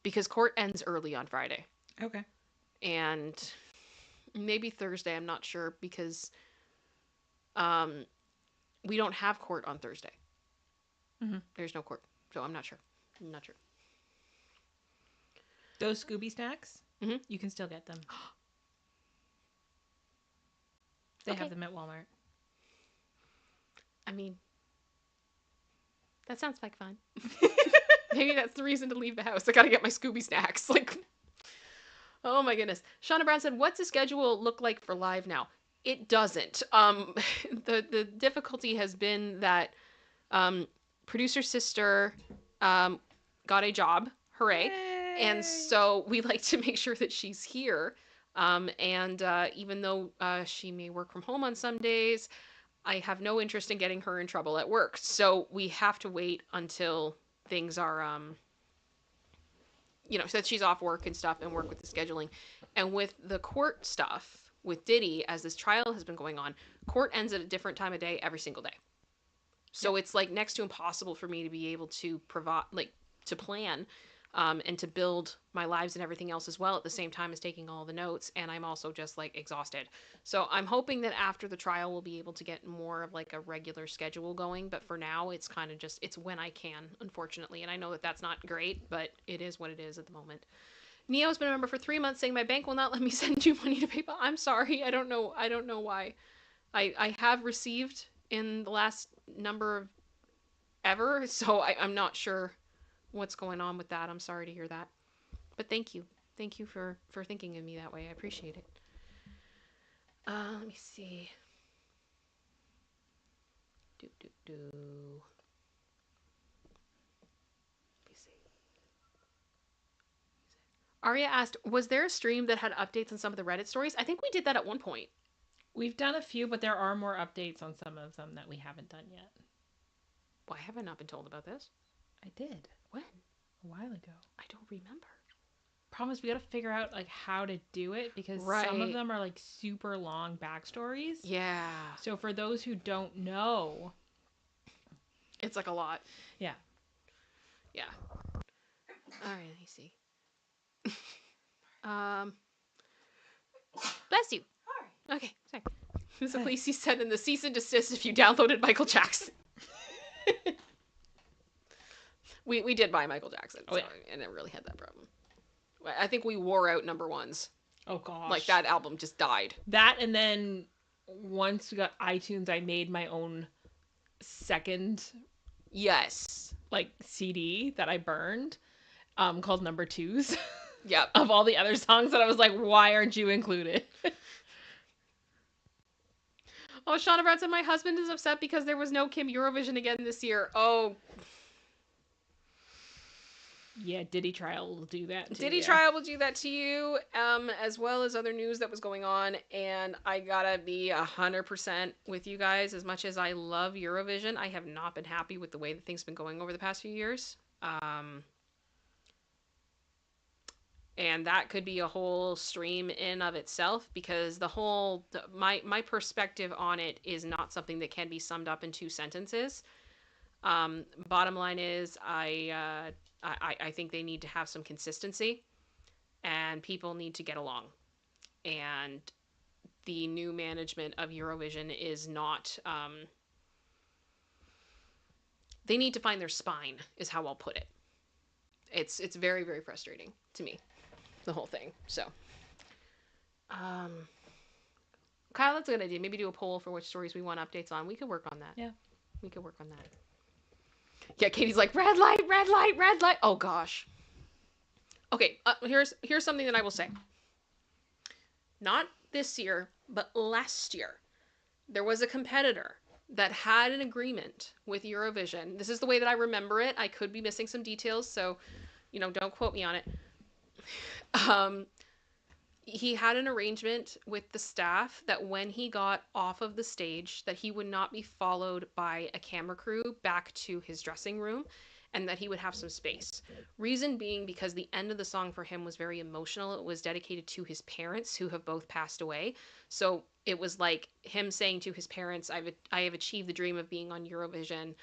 because court ends early on Friday. Okay. And maybe Thursday, I'm not sure because we don't have court on Thursday. Mm-hmm. There's no court, so I'm not sure. I'm not sure. Those Scooby Snacks, Mm-hmm. you can still get them. They have them at Walmart. I mean, that sounds like fun. Maybe that's the reason to leave the house. I gotta get my Scooby Snacks. Oh my goodness. Shauna Brown said, what's the schedule look like for live now? It doesn't. The difficulty has been that Producer Sister got a job. Hooray. Yay! And so we like to make sure that she's here. And even though she may work from home on some days, I have no interest in getting her in trouble at work. So we have to wait until things are, so that she's off work and stuff and work with the scheduling. And with the court stuff, with Diddy, as this trial has been going on, court ends at a different time of day every single day. So it's next to impossible for me to be able to provide, to plan and to build my lives and everything else as well at the same time as taking all the notes. And I'm also just exhausted. So I'm hoping that after the trial, we'll be able to get more of a regular schedule going. But for now, it's kind of just, it's when I can, unfortunately. And I know that that's not great, but it is what it is at the moment. Neo's been a member for 3 months saying my bank will not let me send you money to PayPal. I'm sorry. I don't know why. I have received in the last number of ever, so I'm not sure what's going on with that. I'm sorry to hear that. But thank you. Thank you for thinking of me that way. I appreciate it. Let me see. Let me see. Arya asked, was there a stream that had updates on some of the Reddit stories? I think we did that at one point. We've done a few, but there are more updates on some of them that we haven't done yet. Why have I not been told about this? I did. When? A while ago. I don't remember. problem is we got to figure out like how to do it, because some Right. of them are like super long backstories. Yeah. So for those who don't know, It's like a lot. yeah. Yeah. All right, let me see. um, bless you. Okay, sorry. So Lacey said in the cease and desist if you downloaded Michael Jackson. we did buy Michael Jackson, Oh, so, yeah. and it really had that problem. I think we wore out number ones. Oh gosh. Like that album just died. That, and then once we got iTunes, I made my own second Yes. like CD that I burned, called Number Twos. Yep. Of all the other songs that I was like, why aren't you included? Oh, Shauna Brown said my husband is upset because there was no Kim Eurovision again this year. Oh, Yeah, Diddy trial will do that. Diddy trial will do that to you, as well as other news that was going on. And I gotta be 100% with you guys. As much as I love Eurovision, I have not been happy with the way that things have been going over the past few years. And that could be a whole stream in of itself, because my perspective on it is not something that can be summed up in 2 sentences. Bottom line is, I think they need to have some consistency, and people need to get along. And the new management of Eurovision is not. They need to find their spine, is how I'll put it. It's very, very frustrating to me, the whole thing. So, Kyle, that's a good idea. Maybe do a poll for which stories we want updates on. We could work on that. Yeah. We could work on that. Yeah, Katie's like, red light, red light, red light. Oh, gosh. Okay, here's something that I will say. Not this year, but last year, there was a competitor that had an agreement with Eurovision. This is the way that I remember it. I could be missing some details, so, don't quote me on it. He had an arrangement with the staff that when he got off of the stage, that he would not be followed by a camera crew back to his dressing room, and that he would have some space. Reason being because the end of the song for him was very emotional. It was dedicated to his parents, who have both passed away. So it was like him saying to his parents, I have achieved the dream of being on Eurovision.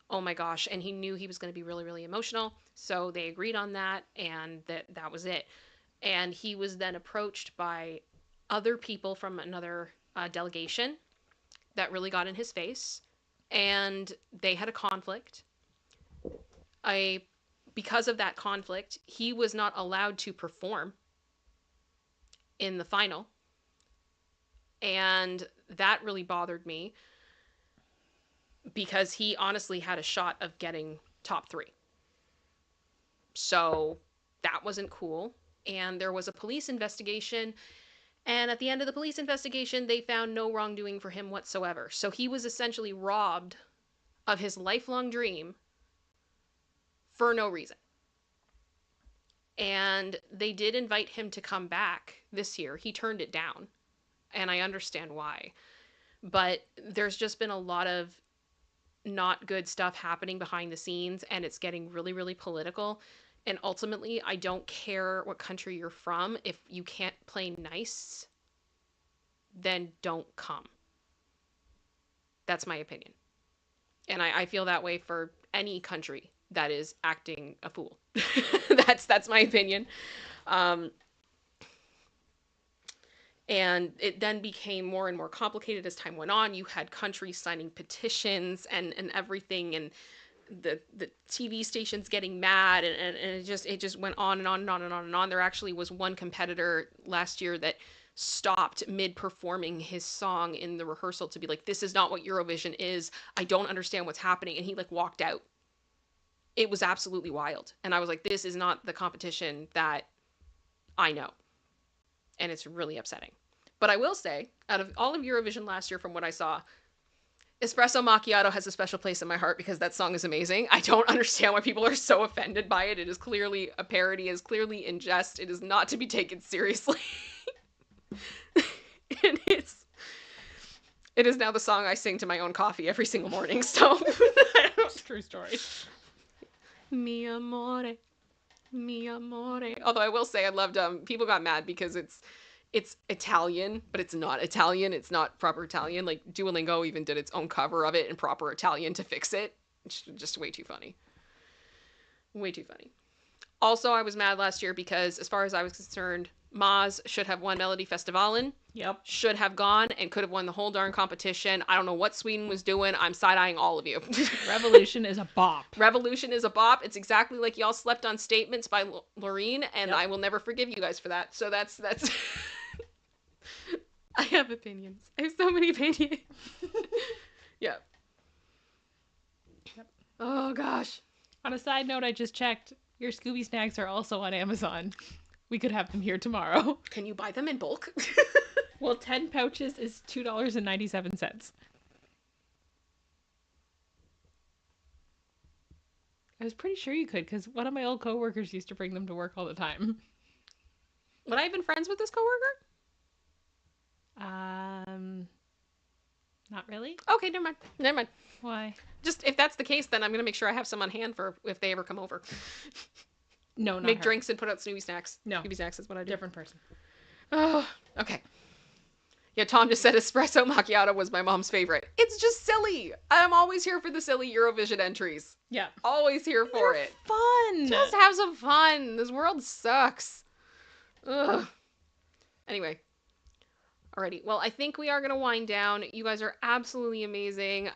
Oh my gosh. And he knew he was going to be really, really emotional. So they agreed on that, and that was it. And he was then approached by other people from another delegation that really got in his face, and they had a conflict. Because of that conflict, he was not allowed to perform in the final, and that really bothered me, because he honestly had a shot of getting top 3. So that wasn't cool. And there was a police investigation, and at the end of the police investigation, they found no wrongdoing for him whatsoever. So he was essentially robbed of his lifelong dream for no reason. And they did invite him to come back this year. He turned it down, and I understand why. But there's just been a lot of not good stuff happening behind the scenes, and it's getting really, really political. And ultimately, I don't care what country you're from. If you can't play nice, then don't come. That's my opinion. And I feel that way for any country that is acting a fool. That's my opinion. And it then became more and more complicated as time went on. You had countries signing petitions and everything, and the TV stations getting mad, and it just went on and on and on and on and on. There actually was one competitor last year that stopped mid-performing his song in the rehearsal to be like, this is not what Eurovision is. I don't understand what's happening. And he walked out. It was absolutely wild. And I was like, this is not the competition that I know. And it's really upsetting. But I will say, out of all of Eurovision last year, from what I saw, Espresso Macchiato has a special place in my heart, because that song is amazing. I don't understand why people are so offended by it. It is clearly a parody, is clearly in jest. It is not to be taken seriously. It is now the song I sing to my own coffee every single morning, so. True story. Mi amore, Mi amore. Although I will say I loved people got mad because it's Italian, but it's not Italian. It's not proper Italian. Like Duolingo even did its own cover of it in proper Italian to fix it. It's just way too funny. Way too funny. Also, I was mad last year because as far as I was concerned, Maz should have won Melody Festivalen. Yep. Should have gone and could have won the whole darn competition. I don't know what Sweden was doing. I'm side-eyeing all of you. Revolution is a bop. Revolution is a bop. It's exactly like y'all slept on Statements by Loreen, and Yep. I will never forgive you guys for that. So that's I have opinions. I have so many opinions. Yeah. Yep. Oh gosh. On a side note, I just checked. Your Scooby snacks are also on Amazon. We could have them here tomorrow. Can you buy them in bulk? Well, 10 pouches is $2.97. I was pretty sure you could, because one of my old coworkers used to bring them to work all the time. Would I have been friends with this coworker? Not really. Okay, never mind. Never mind. Why? Just if that's the case, then I'm gonna make sure I have some on hand for if they ever come over. No, not Make her. drinks and put out Snoopy snacks. No. Snoopy snacks is what I do. Different person. Oh, okay. Yeah, Tom just said espresso macchiato was my mom's favorite. It's just silly. I'm always here for the silly Eurovision entries. Yeah. Always here for They're it. fun. Just have some fun. This world sucks. Ugh. Anyway. Alrighty. Well, I think we are going to wind down. You guys are absolutely amazing.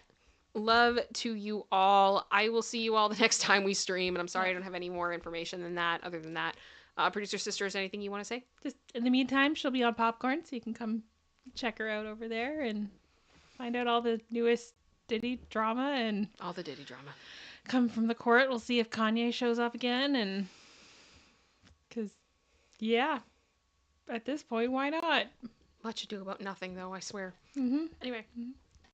Love to you all. I will see you all the next time we stream. And I'm sorry I don't have any more information than that, other than that. Producer Sisters, anything you want to say? Just in the meantime, she'll be on Popcorn, so you can come check her out over there and find out all the newest Diddy drama and All the Diddy drama. come from the court. We'll see if Kanye shows up again, and because yeah, at this point, why not? Much ado about nothing, though, I swear. Mm-hmm. Anyway.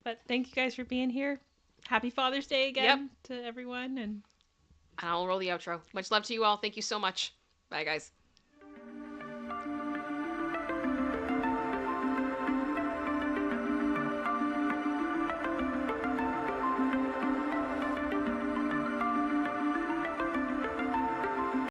But thank you guys for being here. Happy Father's Day again to everyone, and And I'll roll the outro. Much love to you all. Thank you so much. Bye, guys.